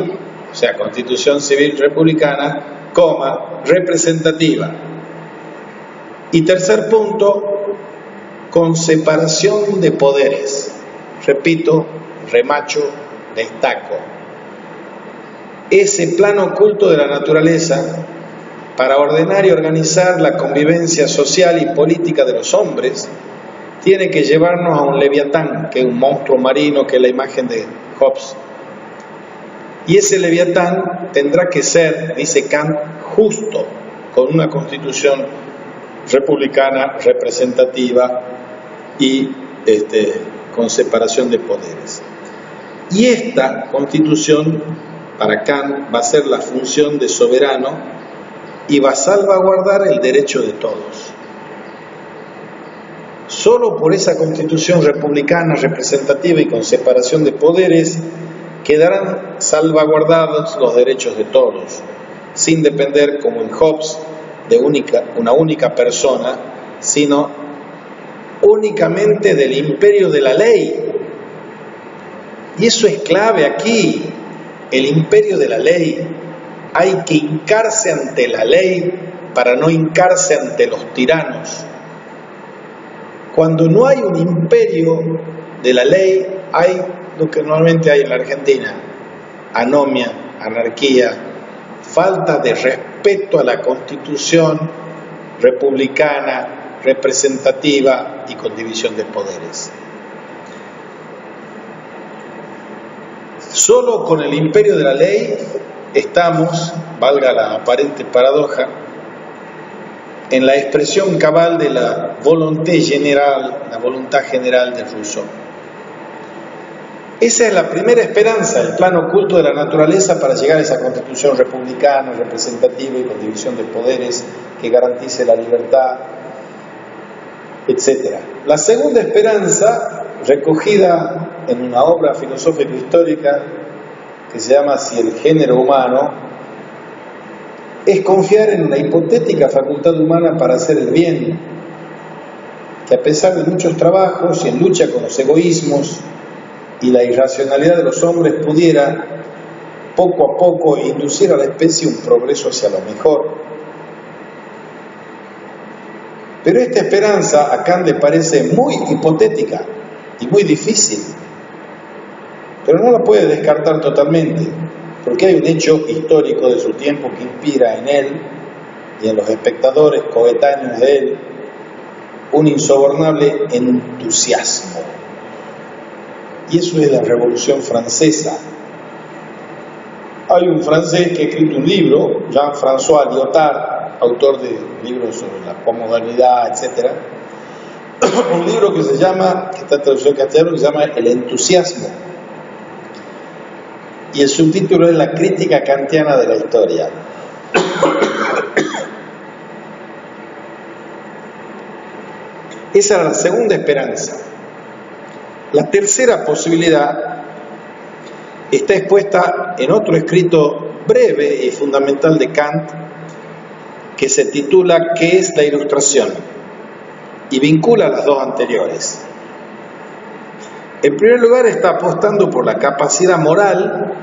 B: O sea, constitución civil republicana, representativa. Y tercer punto, con separación de poderes. Repito, remacho, destaco. Ese plano oculto de la naturaleza, para ordenar y organizar la convivencia social y política de los hombres, tiene que llevarnos a un leviatán, que es un monstruo marino, que es la imagen de Hobbes. Y ese leviatán tendrá que ser, dice Kant, justo, con una constitución republicana, representativa y con separación de poderes. Y esta constitución, para Kant, va a ser la función de soberano y va a salvaguardar el derecho de todos. Solo por esa constitución republicana, representativa y con separación de poderes quedarán salvaguardados los derechos de todos, sin depender, como en Hobbes, de una única persona, sino únicamente del imperio de la ley. Y eso es clave aquí, el imperio de la ley. Hay que hincarse ante la ley para no hincarse ante los tiranos. Cuando no hay un imperio de la ley, hay lo que normalmente hay en la Argentina: anomia, anarquía, falta de respeto a la Constitución republicana, representativa y con división de poderes. Solo con el imperio de la ley estamos, valga la aparente paradoja, en la expresión cabal de la volonté general, la voluntad general de Rousseau. Esa es la primera esperanza, el plan oculto de la naturaleza para llegar a esa constitución republicana, representativa y con división de poderes que garantice la libertad, etc. La segunda esperanza, recogida en una obra filosófico-histórica que se llama Si el género humano, es confiar en una hipotética facultad humana para hacer el bien, que a pesar de muchos trabajos y en lucha con los egoísmos y la irracionalidad de los hombres, pudiera poco a poco inducir a la especie un progreso hacia lo mejor. Pero esta esperanza a Kant le parece muy hipotética y muy difícil, pero no la puede descartar totalmente, porque hay un hecho histórico de su tiempo que inspira en él y en los espectadores coetáneos de él un insobornable entusiasmo. Y eso es la Revolución Francesa. Hay un francés que ha escrito un libro, Jean-François Lyotard, autor de libros sobre la posmodernidad, etc. Un libro que se llama, que está traducido en castellano, que se llama El entusiasmo. Y el subtítulo es La crítica kantiana de la historia. Esa era la segunda esperanza. La tercera posibilidad está expuesta en otro escrito breve y fundamental de Kant, que se titula ¿Qué es la ilustración?, y vincula las dos anteriores. En primer lugar, está apostando por la capacidad moral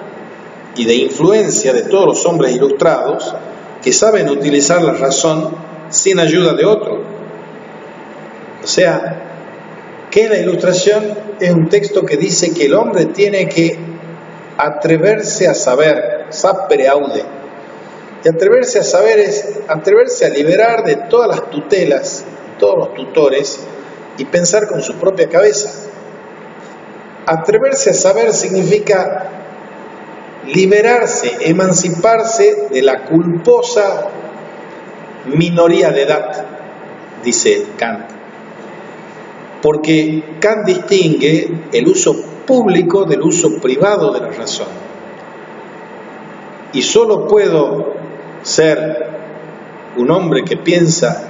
B: y de influencia de todos los hombres ilustrados que saben utilizar la razón sin ayuda de otro. O sea, ¿qué es la ilustración? Es un texto que dice que el hombre tiene que atreverse a saber, sapere aude. Y atreverse a saber es atreverse a liberar de todas las tutelas, todos los tutores, y pensar con su propia cabeza. Atreverse a saber significa liberarse, emanciparse de la culposa minoría de edad, dice Kant. Porque Kant distingue el uso público del uso privado de la razón. Y solo puedo ser un hombre que piensa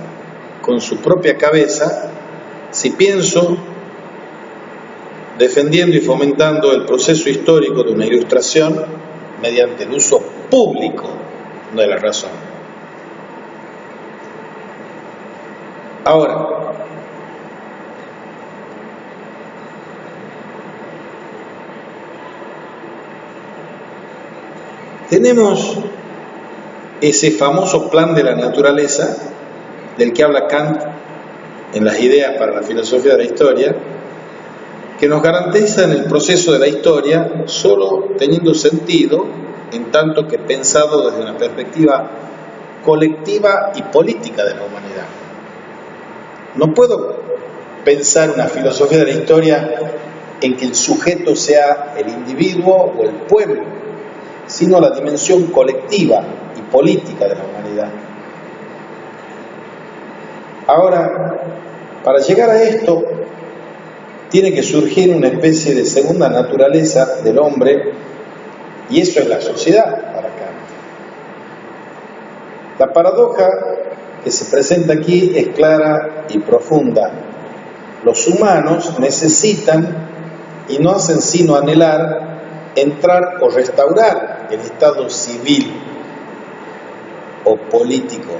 B: con su propia cabeza si pienso defendiendo y fomentando el proceso histórico de una ilustración mediante el uso público de la razón. Ahora, tenemos ese famoso plan de la naturaleza del que habla Kant en las ideas para la filosofía de la historia, que nos garantizan el proceso de la historia solo teniendo sentido en tanto que pensado desde una perspectiva colectiva y política de la humanidad. No puedo pensar una filosofía de la historia en que el sujeto sea el individuo o el pueblo, sino la dimensión colectiva y política de la humanidad. Ahora, para llegar a esto, tiene que surgir una especie de segunda naturaleza del hombre, y eso es la sociedad para Kant. La paradoja que se presenta aquí es clara y profunda. Los humanos necesitan y no hacen sino anhelar entrar o restaurar el estado civil o político,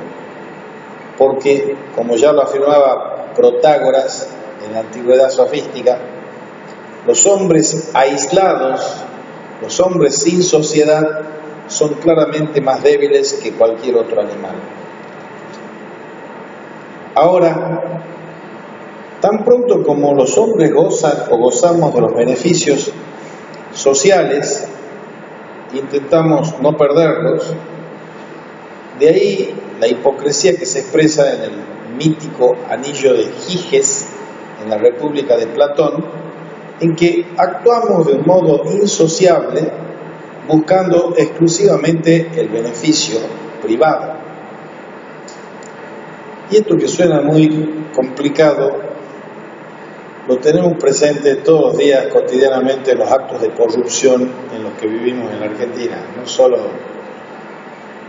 B: porque, como ya lo afirmaba Protágoras en la antigüedad sofística, los hombres aislados, los hombres sin sociedad, son claramente más débiles que cualquier otro animal. Ahora, tan pronto como los hombres gozan o gozamos de los beneficios sociales, intentamos no perderlos. De ahí la hipocresía que se expresa en el mítico anillo de Giges, en la República de Platón, en que actuamos de un modo insociable, buscando exclusivamente el beneficio privado. Y esto que suena muy complicado, lo tenemos presente todos los días, cotidianamente, en los actos de corrupción en los que vivimos en la Argentina, no solo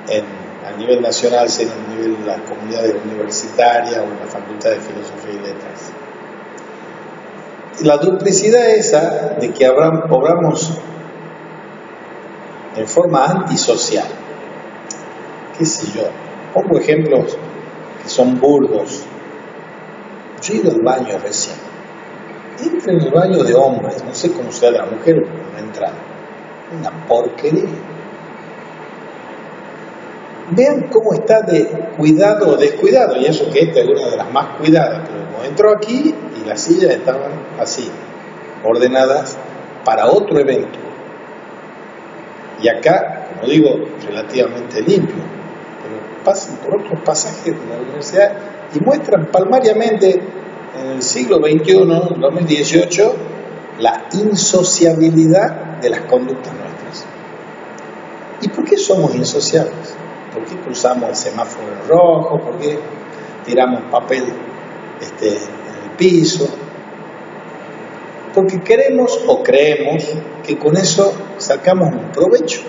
B: a nivel nacional, sino a nivel de las comunidades universitarias o en la Facultad de Filosofía y Letras. La duplicidad esa de que obramos en forma antisocial, qué sé yo, pongo ejemplos que son burdos. Yo he ido al baño recién, entra en el baño de hombres, no sé cómo sea de la mujer, pero no entra, una porquería. Vean cómo está de cuidado o descuidado, y eso que esta es una de las más cuidadas, pero como entró aquí y las sillas estaban así, ordenadas para otro evento. Y acá, como digo, relativamente limpio, pero pasan por otros pasajes de la universidad y muestran palmariamente en el siglo XXI, 2018, la insociabilidad de las conductas nuestras. ¿Y por qué somos insociables? ¿Por qué cruzamos el semáforo en rojo? ¿Por qué tiramos papel en el piso? Porque queremos o creemos que con eso sacamos un provecho.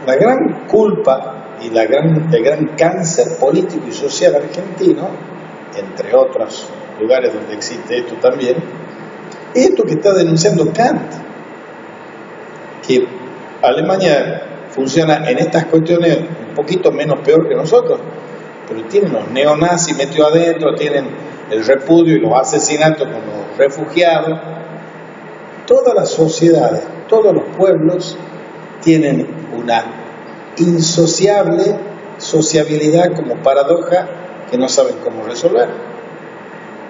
B: La gran culpa y el gran cáncer político y social argentino, entre otros lugares donde existe esto también, es esto que está denunciando Kant, que Alemania funciona en estas cuestiones un poquito menos peor que nosotros, pero tienen los neonazis metidos adentro, tienen el repudio y los asesinatos con los refugiados. Todas las sociedades, todos los pueblos tienen una insociable sociabilidad como paradoja que no saben cómo resolver,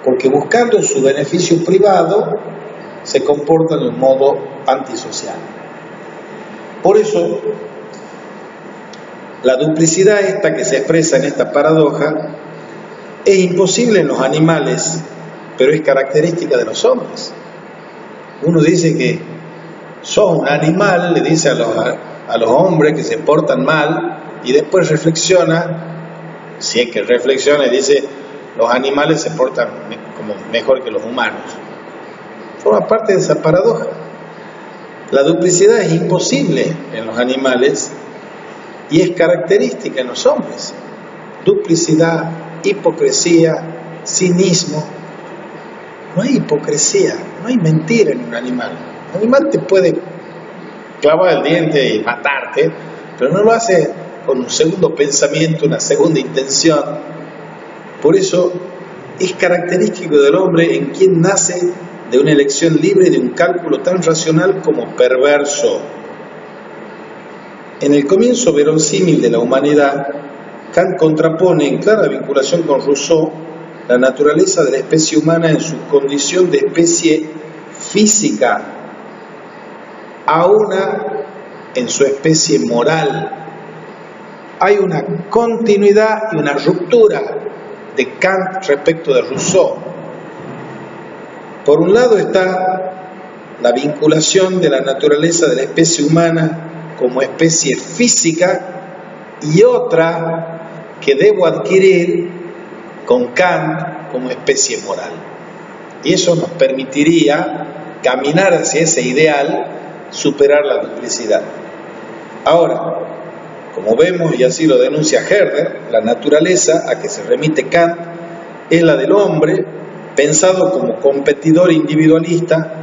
B: porque buscando su beneficio privado se comportan de un modo antisocial. Por eso, la duplicidad esta que se expresa en esta paradoja es imposible en los animales, pero es característica de los hombres. Uno dice que sos un animal, le dice a los hombres que se portan mal, y después reflexiona, si es que reflexiona, y dice, los animales se portan como mejor que los humanos. Forma parte de esa paradoja. La duplicidad es imposible en los animales y es característica en los hombres. Duplicidad, hipocresía, cinismo. No hay hipocresía, no hay mentira en un animal. Un animal te puede clavar el diente y matarte, pero no lo hace con un segundo pensamiento, una segunda intención. Por eso es característico del hombre en quien nace de una elección libre y de un cálculo tan racional como perverso. En el comienzo verosímil de la humanidad, Kant contrapone en clara vinculación con Rousseau la naturaleza de la especie humana en su condición de especie física a una en su especie moral. Hay una continuidad y una ruptura de Kant respecto de Rousseau. Por un lado está la vinculación de la naturaleza de la especie humana como especie física y otra que debo adquirir con Kant como especie moral. Y eso nos permitiría caminar hacia ese ideal, superar la duplicidad. Ahora, como vemos, y así lo denuncia Herder, la naturaleza a que se remite Kant es la del hombre pensado como competidor individualista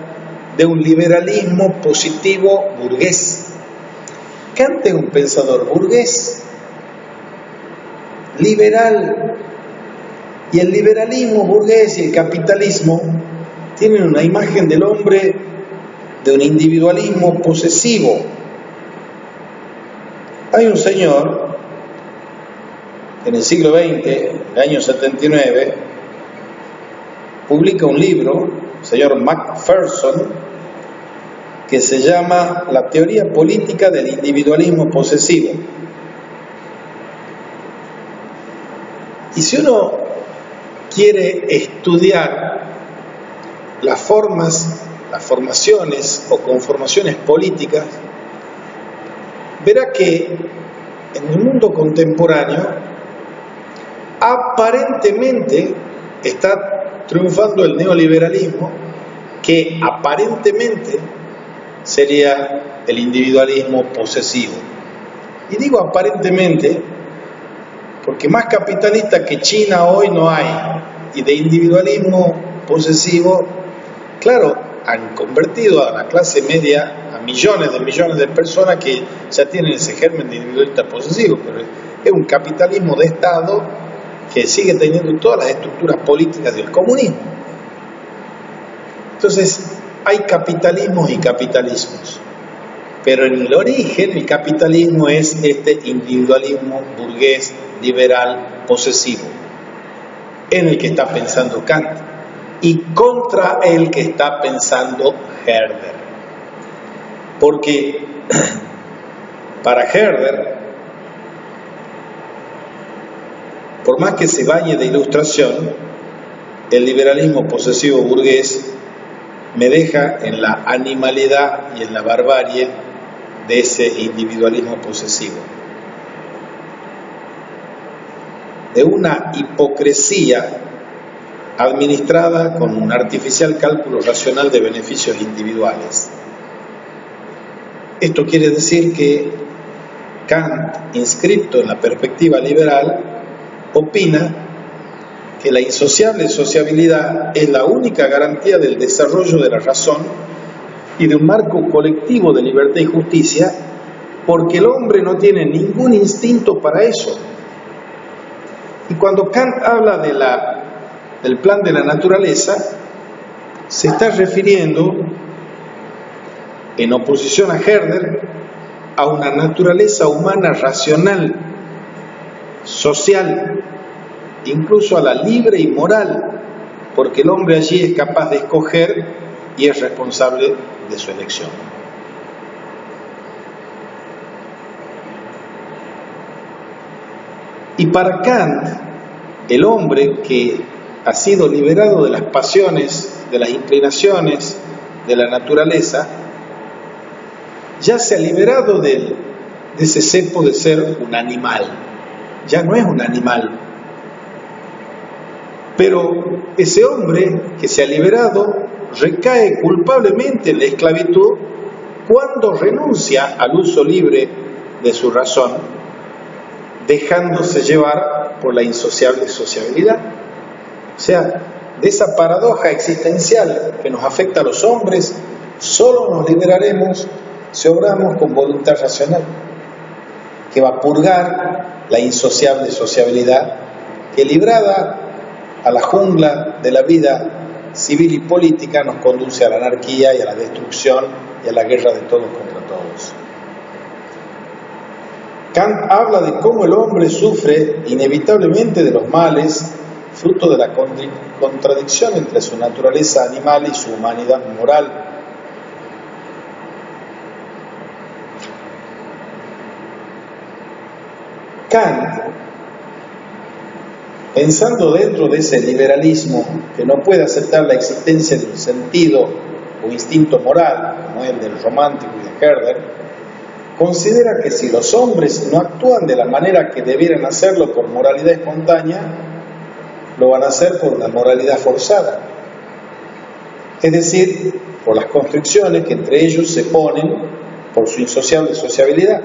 B: de un liberalismo positivo burgués. Kant es un pensador burgués, liberal, y el liberalismo burgués y el capitalismo tienen una imagen del hombre de un individualismo posesivo. Hay un señor en el siglo XX, en el año 79, publica un libro, el señor Macpherson, que se llama La teoría política del individualismo posesivo. Y si uno quiere estudiar las formaciones o conformaciones políticas, verá que en el mundo contemporáneo aparentemente está triunfando el neoliberalismo, que aparentemente sería el individualismo posesivo. Y digo aparentemente porque más capitalista que China hoy no hay, y de individualismo posesivo, claro, han convertido a la clase media a millones de personas que ya tienen ese germen de individualista posesivo, pero es un capitalismo de Estado que sigue teniendo todas las estructuras políticas del comunismo. Entonces, hay capitalismos y capitalismos, pero en el origen el capitalismo es este individualismo burgués, liberal, posesivo, en el que está pensando Kant y contra el que está pensando Herder. Porque para Herder, por más que se bañe de ilustración, el liberalismo posesivo burgués me deja en la animalidad y en la barbarie de ese individualismo posesivo, de una hipocresía administrada con un artificial cálculo racional de beneficios individuales. Esto quiere decir que Kant, inscripto en la perspectiva liberal, opina que la insociable sociabilidad es la única garantía del desarrollo de la razón y de un marco colectivo de libertad y justicia, porque el hombre no tiene ningún instinto para eso. Y cuando Kant habla del plan de la naturaleza, se está refiriendo, en oposición a Herder, a una naturaleza humana racional, social, incluso a la libre y moral, porque el hombre allí es capaz de escoger y es responsable de su elección. Y para Kant, el hombre que ha sido liberado de las pasiones, de las inclinaciones de la naturaleza, ya se ha liberado de ese cepo de ser un animal. Ya no es un animal. Pero ese hombre que se ha liberado recae culpablemente en la esclavitud cuando renuncia al uso libre de su razón, dejándose llevar por la insociable sociabilidad. O sea, de esa paradoja existencial que nos afecta a los hombres, solo nos liberaremos si obramos con voluntad racional, que va a purgar la insociable sociabilidad que, librada a la jungla de la vida civil y política, nos conduce a la anarquía y a la destrucción y a la guerra de todos contra todos. Kant habla de cómo el hombre sufre inevitablemente de los males, fruto de la contradicción entre su naturaleza animal y su humanidad moral. Kant Pensando dentro de ese liberalismo que no puede aceptar la existencia de un sentido o instinto moral, como el del romántico y de Herder, considera que si los hombres no actúan de la manera que debieran hacerlo por moralidad espontánea, lo van a hacer por una moralidad forzada. Es decir, por las constricciones que entre ellos se ponen por su insociable sociabilidad.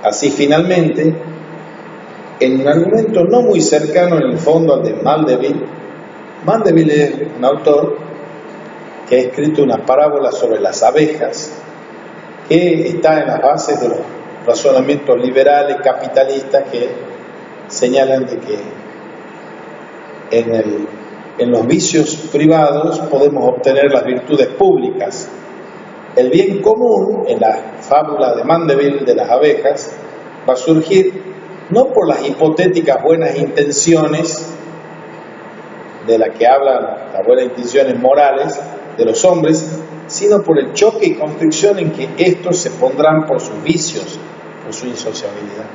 B: Así, finalmente, en un argumento no muy cercano en el fondo al de Mandeville, Mandeville es un autor que ha escrito una parábola sobre las abejas, que está en las bases de los razonamientos liberales capitalistas que señalan de que en los vicios privados podemos obtener las virtudes públicas. El bien común, en la fábula de Mandeville de las abejas, va a surgir no por las hipotéticas buenas intenciones de las que hablan las buenas intenciones morales de los hombres, sino por el choque y constricción en que estos se pondrán por sus vicios, por su insociabilidad.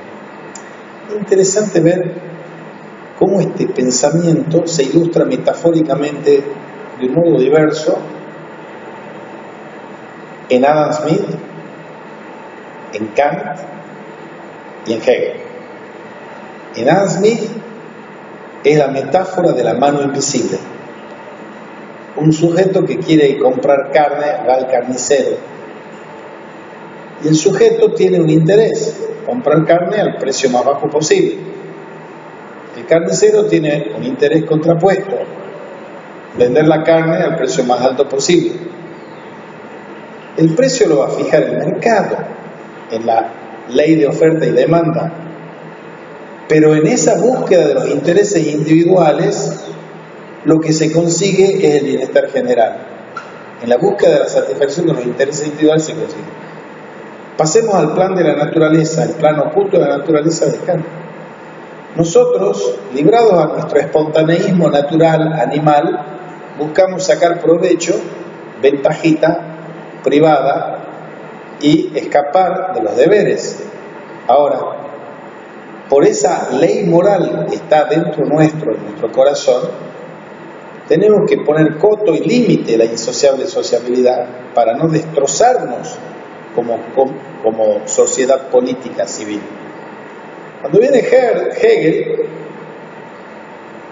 B: Es interesante ver cómo este pensamiento se ilustra metafóricamente de un modo diverso en Adam Smith, en Kant y en Hegel. En Adam Smith es la metáfora de la mano invisible. Un sujeto que quiere comprar carne va al carnicero y el sujeto tiene un interés, comprar carne al precio más bajo posible. El carnicero tiene un interés contrapuesto, vender la carne al precio más alto posible. El precio lo va a fijar el mercado, en la ley de oferta y demanda. Pero en esa búsqueda de los intereses individuales, lo que se consigue es el bienestar general. En la búsqueda de la satisfacción de los intereses individuales se consigue. Pasemos al plan de la naturaleza, el plan oculto de la naturaleza de Kant. Nosotros, librados a nuestro espontaneísmo natural, animal, buscamos sacar provecho, ventajita privada y escapar de los deberes. Ahora, por esa ley moral que está dentro nuestro, en nuestro corazón, tenemos que poner coto y límite a la insociable sociabilidad para no destrozarnos como sociedad política civil. Cuando viene Hegel,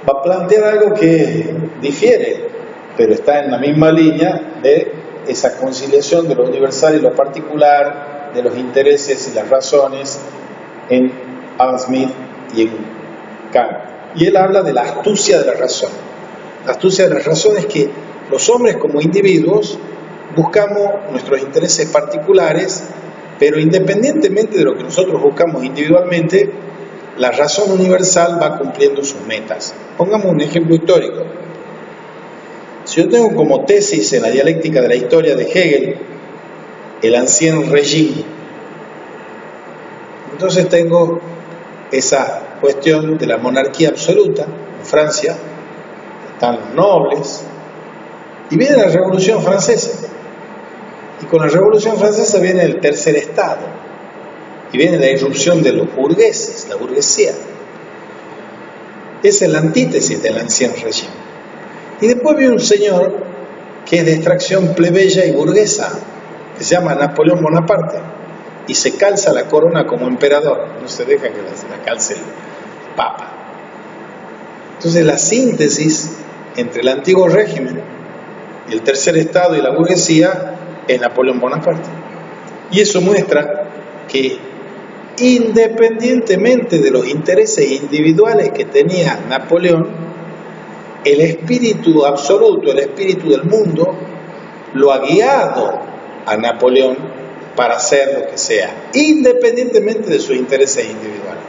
B: va a plantear algo que difiere, pero está en la misma línea de esa conciliación de lo universal y lo particular, de los intereses y las razones en Adam Smith y en Kant. Y él habla de la astucia de la razón. La astucia de la razón es que los hombres como individuos buscamos nuestros intereses particulares, pero independientemente de lo que nosotros buscamos individualmente, la razón universal va cumpliendo sus metas. Pongamos un ejemplo histórico. Si yo tengo como tesis en la dialéctica de la historia de Hegel el Ancien Régime, entonces tengo esa cuestión de la monarquía absoluta en Francia, están los nobles, y viene la Revolución Francesa. Y con la Revolución Francesa viene el tercer estado, y viene la irrupción de los burgueses, la burguesía. Esa es la antítesis del Ancien Régime. Y después viene un señor que es de extracción plebeya y burguesa, que se llama Napoleón Bonaparte, y se calza la corona como emperador, no se deja que la calce el papa. Entonces la síntesis entre el antiguo régimen, el tercer estado y la burguesía es Napoleón Bonaparte. Y eso muestra que independientemente de los intereses individuales que tenía Napoleón, el espíritu absoluto, el espíritu del mundo, lo ha guiado a Napoleón para hacer lo que sea, independientemente de sus intereses individuales.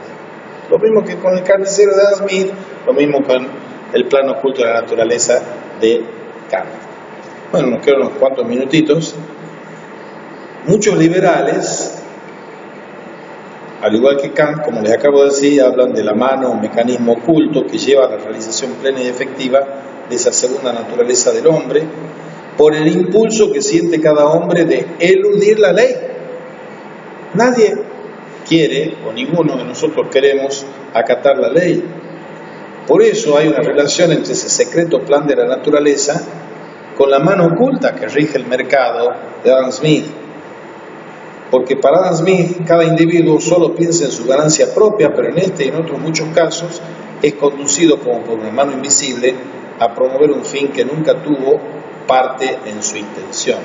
B: Lo mismo que con el carnicero de Adam Smith, lo mismo con el plan oculto de la naturaleza de Kant. Bueno, nos quedan unos cuantos minutitos. Muchos liberales, al igual que Kant, como les acabo de decir, hablan de la mano, un mecanismo oculto que lleva a la realización plena y efectiva de esa segunda naturaleza del hombre, por el impulso que siente cada hombre de eludir la ley. Nadie quiere, o ninguno de nosotros queremos, acatar la ley. Por eso hay una relación entre ese secreto plan de la naturaleza con la mano oculta que rige el mercado de Adam Smith. Porque para Adam Smith cada individuo solo piensa en su ganancia propia, pero en este y en otros muchos casos es conducido como por una mano invisible a promover un fin que nunca tuvo parte en su intención.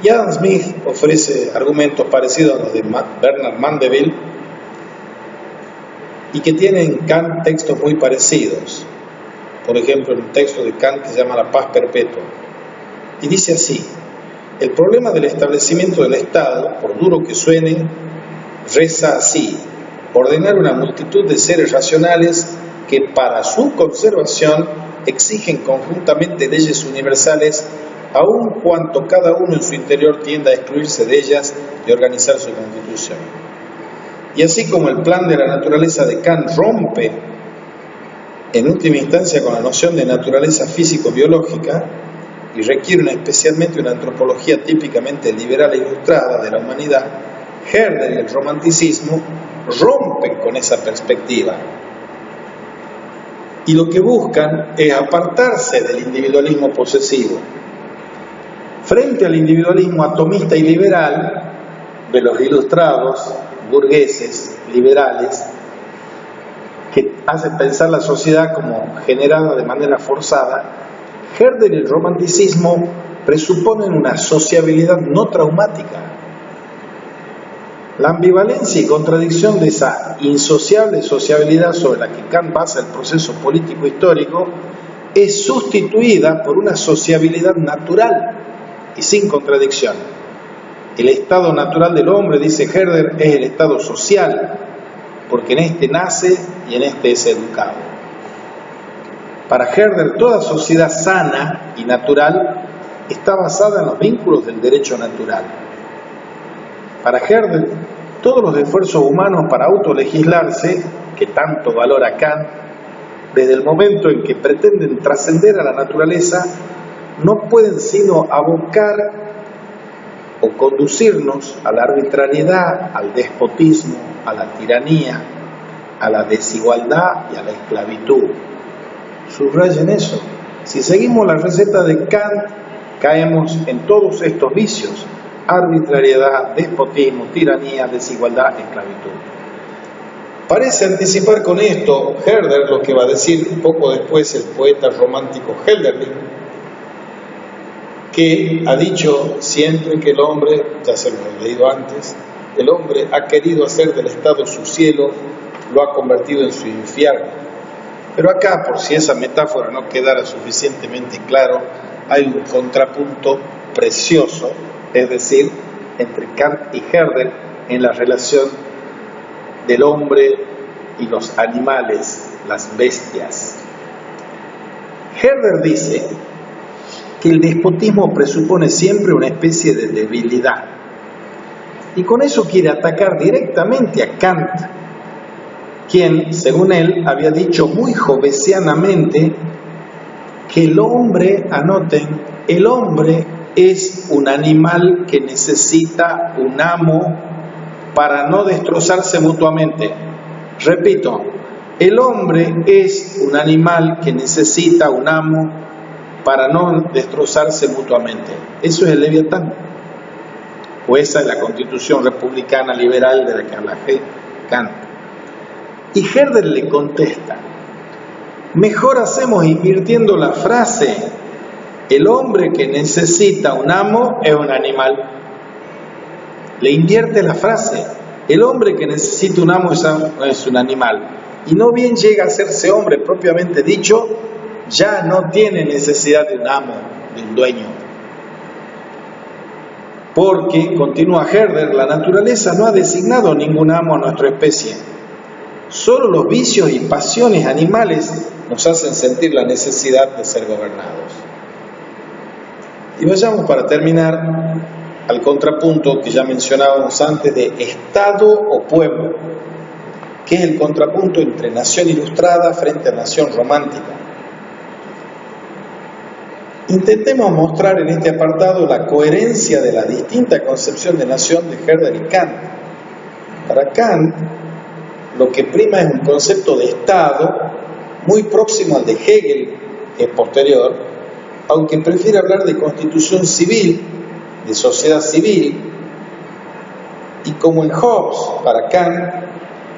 B: Y Adam Smith ofrece argumentos parecidos a los de Bernard Mandeville y que tienen en Kant textos muy parecidos. Por ejemplo, un texto de Kant que se llama La paz perpetua. Y dice así: el problema del establecimiento del Estado, por duro que suene, reza así: ordenar una multitud de seres racionales que para su conservación exigen conjuntamente leyes universales, aun cuanto cada uno en su interior tienda a excluirse de ellas y organizar su constitución. Y así como el plan de la naturaleza de Kant rompe en última instancia con la noción de naturaleza físico-biológica y requiere especialmente una antropología típicamente liberal e ilustrada de la humanidad, Herder y el romanticismo rompen con esa perspectiva. Y lo que buscan es apartarse del individualismo posesivo. Frente al individualismo atomista y liberal de los ilustrados, burgueses, liberales, que hacen pensar la sociedad como generada de manera forzada, Herder y el romanticismo presuponen una sociabilidad no traumática. La ambivalencia y contradicción de esa insociable sociabilidad sobre la que Kant basa el proceso político histórico es sustituida por una sociabilidad natural y sin contradicción. El estado natural del hombre, dice Herder, es el estado social, porque en este nace y en este es educado. Para Herder, toda sociedad sana y natural está basada en los vínculos del derecho natural. Para Herder, todos los esfuerzos humanos para autolegislarse, que tanto valora Kant, desde el momento en que pretenden trascender a la naturaleza, no pueden sino abocar o conducirnos a la arbitrariedad, al despotismo, a la tiranía, a la desigualdad y a la esclavitud. Subrayen eso. Si seguimos la receta de Kant, caemos en todos estos vicios: arbitrariedad, despotismo, tiranía, desigualdad, esclavitud. Parece anticipar con esto Herder lo que va a decir un poco después el poeta romántico Hölderlin, que ha dicho siempre que el hombre, ya se lo he leído antes, el hombre ha querido hacer del Estado su cielo, lo ha convertido en su infierno. Pero acá, por si esa metáfora no quedara suficientemente claro, hay un contrapunto precioso, es decir, entre Kant y Herder en la relación del hombre y los animales, las bestias. Herder dice que el despotismo presupone siempre una especie de debilidad. Y con eso quiere atacar directamente a Kant, quien, según él, había dicho muy jovesianamente que el hombre, anoten, el hombre es un animal que necesita un amo para no destrozarse mutuamente. Repito, el hombre es un animal que necesita un amo para no destrozarse mutuamente. Eso es el Leviatán. O esa es la constitución republicana liberal de la que habla Kant. Y Herder le contesta: mejor hacemos invirtiendo la frase, el hombre que necesita un amo es un animal. Le invierte la frase, el hombre que necesita un amo es un animal. Y no bien llega a hacerse hombre propiamente dicho, ya no tiene necesidad de un amo, de un dueño. Porque, continúa Herder, la naturaleza no ha designado ningún amo a nuestra especie. Solo los vicios y pasiones animales nos hacen sentir la necesidad de ser gobernados. Y vayamos para terminar al contrapunto que ya mencionábamos antes de Estado o pueblo, que es el contrapunto entre nación ilustrada frente a nación romántica. Intentemos mostrar en este apartado la coherencia de la distinta concepción de nación de Herder y Kant. Para Kant, lo que prima es un concepto de Estado muy próximo al de Hegel, que es posterior, aunque prefiere hablar de constitución civil, de sociedad civil, y como en Hobbes, para Kant,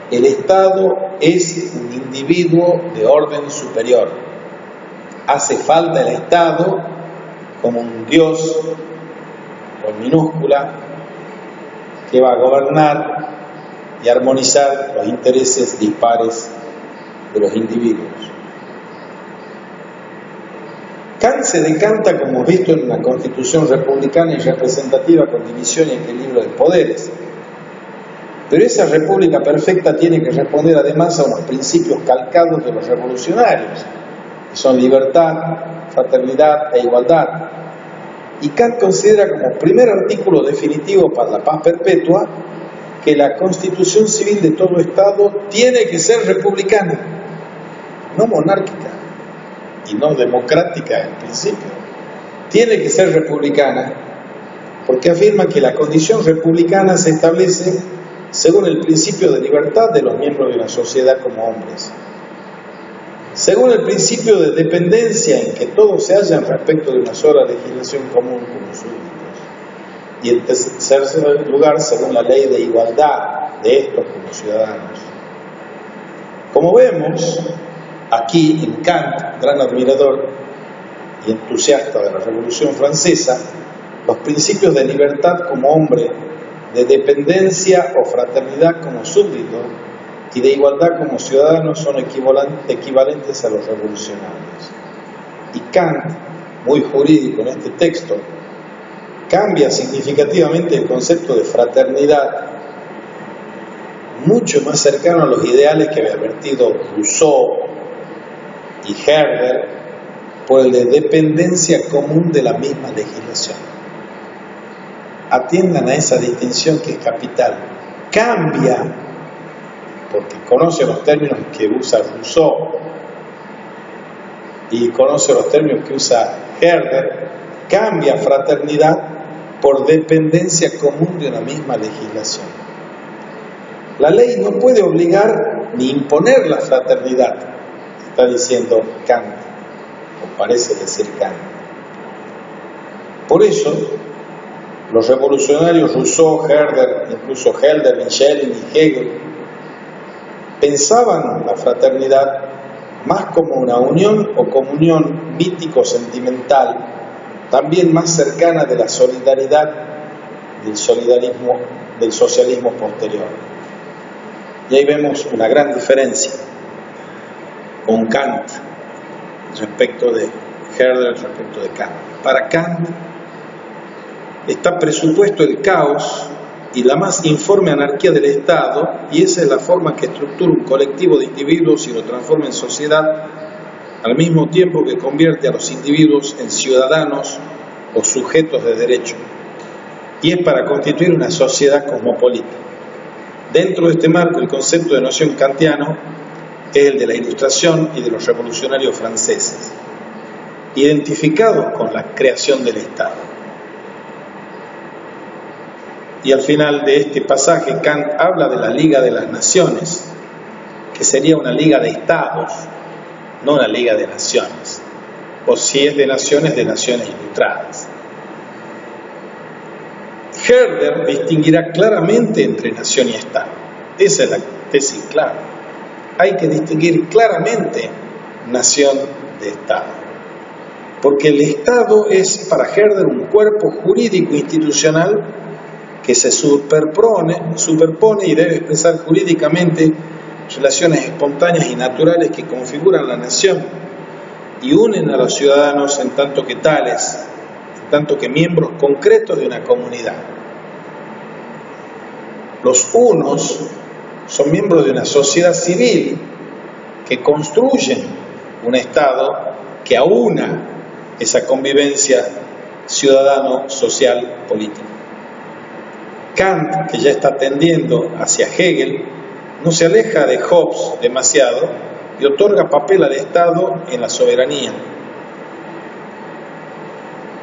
B: el Estado es un individuo de orden superior. Hace falta el Estado como un Dios, con minúscula, que va a gobernar y armonizar los intereses dispares de los individuos. Kant se decanta, como hemos visto, en una constitución republicana y representativa con división y equilibrio de poderes. Pero esa república perfecta tiene que responder además a unos principios calcados de los revolucionarios, que son libertad, fraternidad e igualdad. Y Kant considera como primer artículo definitivo para la paz perpetua que la constitución civil de todo Estado tiene que ser republicana, no monárquica y no democrática en principio. Tiene que ser republicana porque afirma que la condición republicana se establece según el principio de libertad de los miembros de una sociedad como hombres, según el principio de dependencia en que todos se hallan respecto de una sola legislación común como súbditos, y en tercer lugar, según la ley de igualdad de estos como ciudadanos. Como vemos, aquí en Kant, gran admirador y entusiasta de la Revolución Francesa, los principios de libertad como hombre, de dependencia o fraternidad como súbdito y de igualdad como ciudadanos son equivalentes a los revolucionarios. Y Kant, muy jurídico en este texto, cambia significativamente el concepto de fraternidad, mucho más cercano a los ideales que había vertido Rousseau y Herder, por el de dependencia común de la misma legislación. Atiendan a esa distinción que es capital. Cambia, porque conoce los términos que usa Rousseau y conoce los términos que usa Herder, cambia fraternidad por dependencia común de una misma legislación. La ley no puede obligar ni imponer la fraternidad, está diciendo Kant, o parece decir Kant. Por eso, los revolucionarios Rousseau, Herder, incluso Hölderlin, Schelling y Hegel, pensaban la fraternidad más como una unión o comunión mítico-sentimental, también más cercana de la solidaridad del socialismo posterior. Y ahí vemos una gran diferencia con Kant respecto de Herder, respecto de Kant. Para Kant está presupuesto el caos y la más informe anarquía del Estado, y esa es la forma que estructura un colectivo de individuos y lo transforma en sociedad, al mismo tiempo que convierte a los individuos en ciudadanos o sujetos de derecho, y es para constituir una sociedad cosmopolita. Dentro de este marco, el concepto de noción kantiano es el de la Ilustración y de los revolucionarios franceses, identificados con la creación del Estado. Y al final de este pasaje, Kant habla de la Liga de las Naciones, que sería una liga de estados, no una liga de naciones, o si es de naciones ilustradas. Herder distinguirá claramente entre nación y Estado. Esa es la tesis clara. Hay que distinguir claramente nación de Estado, porque el Estado es para Herder un cuerpo jurídico institucional que se superpone y debe expresar jurídicamente relaciones espontáneas y naturales que configuran la nación y unen a los ciudadanos en tanto que tales, en tanto que miembros concretos de una comunidad. Los unos son miembros de una sociedad civil que construyen un Estado que aúna esa convivencia ciudadano-social-política. Kant, que ya está tendiendo hacia Hegel, no se aleja de Hobbes demasiado y otorga papel al Estado en la soberanía.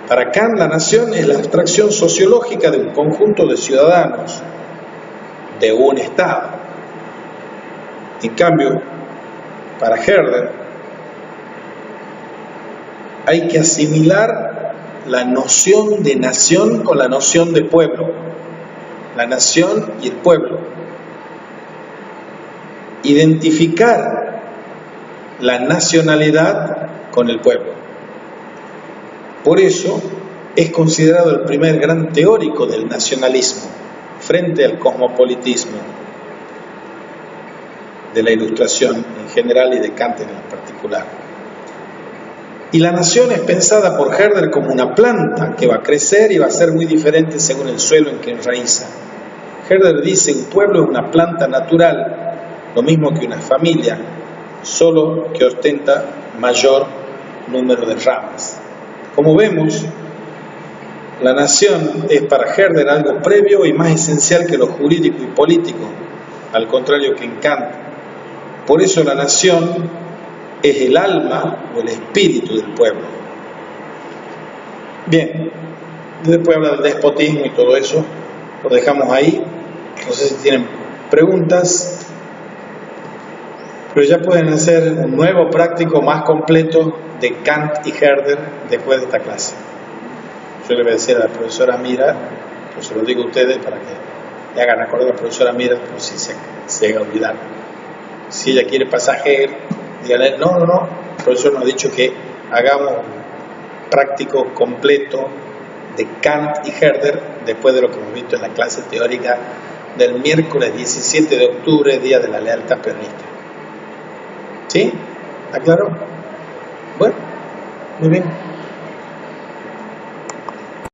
B: Para Kant, la nación es la abstracción sociológica de un conjunto de ciudadanos, de un Estado. En cambio, para Herder, hay que asimilar la noción de nación con la noción de pueblo, la nación y el pueblo. Identificar la nacionalidad con el pueblo. Por eso es considerado el primer gran teórico del nacionalismo frente al cosmopolitismo de la Ilustración en general y de Kant en particular. Y la nación es pensada por Herder como una planta que va a crecer y va a ser muy diferente según el suelo en que enraiza. Herder dice: un pueblo es una planta natural, lo mismo que una familia, solo que ostenta mayor número de ramas. Como vemos, la nación es para Herder algo previo y más esencial que lo jurídico y político, al contrario que en Kant. Por eso la nación es el alma o el espíritu del pueblo. Bien, después habla del despotismo y todo eso, lo dejamos ahí. No sé si tienen preguntas, pero ya pueden hacer un nuevo práctico más completo de Kant y Herder después de esta clase. Yo le voy a decir a la profesora Mira, pues se lo digo a ustedes para que le hagan acordar a la profesora Mira por si se llega a olvidar. Si ella quiere pasaje, díganle: no, el profesor nos ha dicho que hagamos un práctico completo de Kant y Herder después de lo que hemos visto en la clase teórica del miércoles 17 de octubre, día de la lealtad peronista. ¿Sí? ¿Está claro? Bueno, muy bien.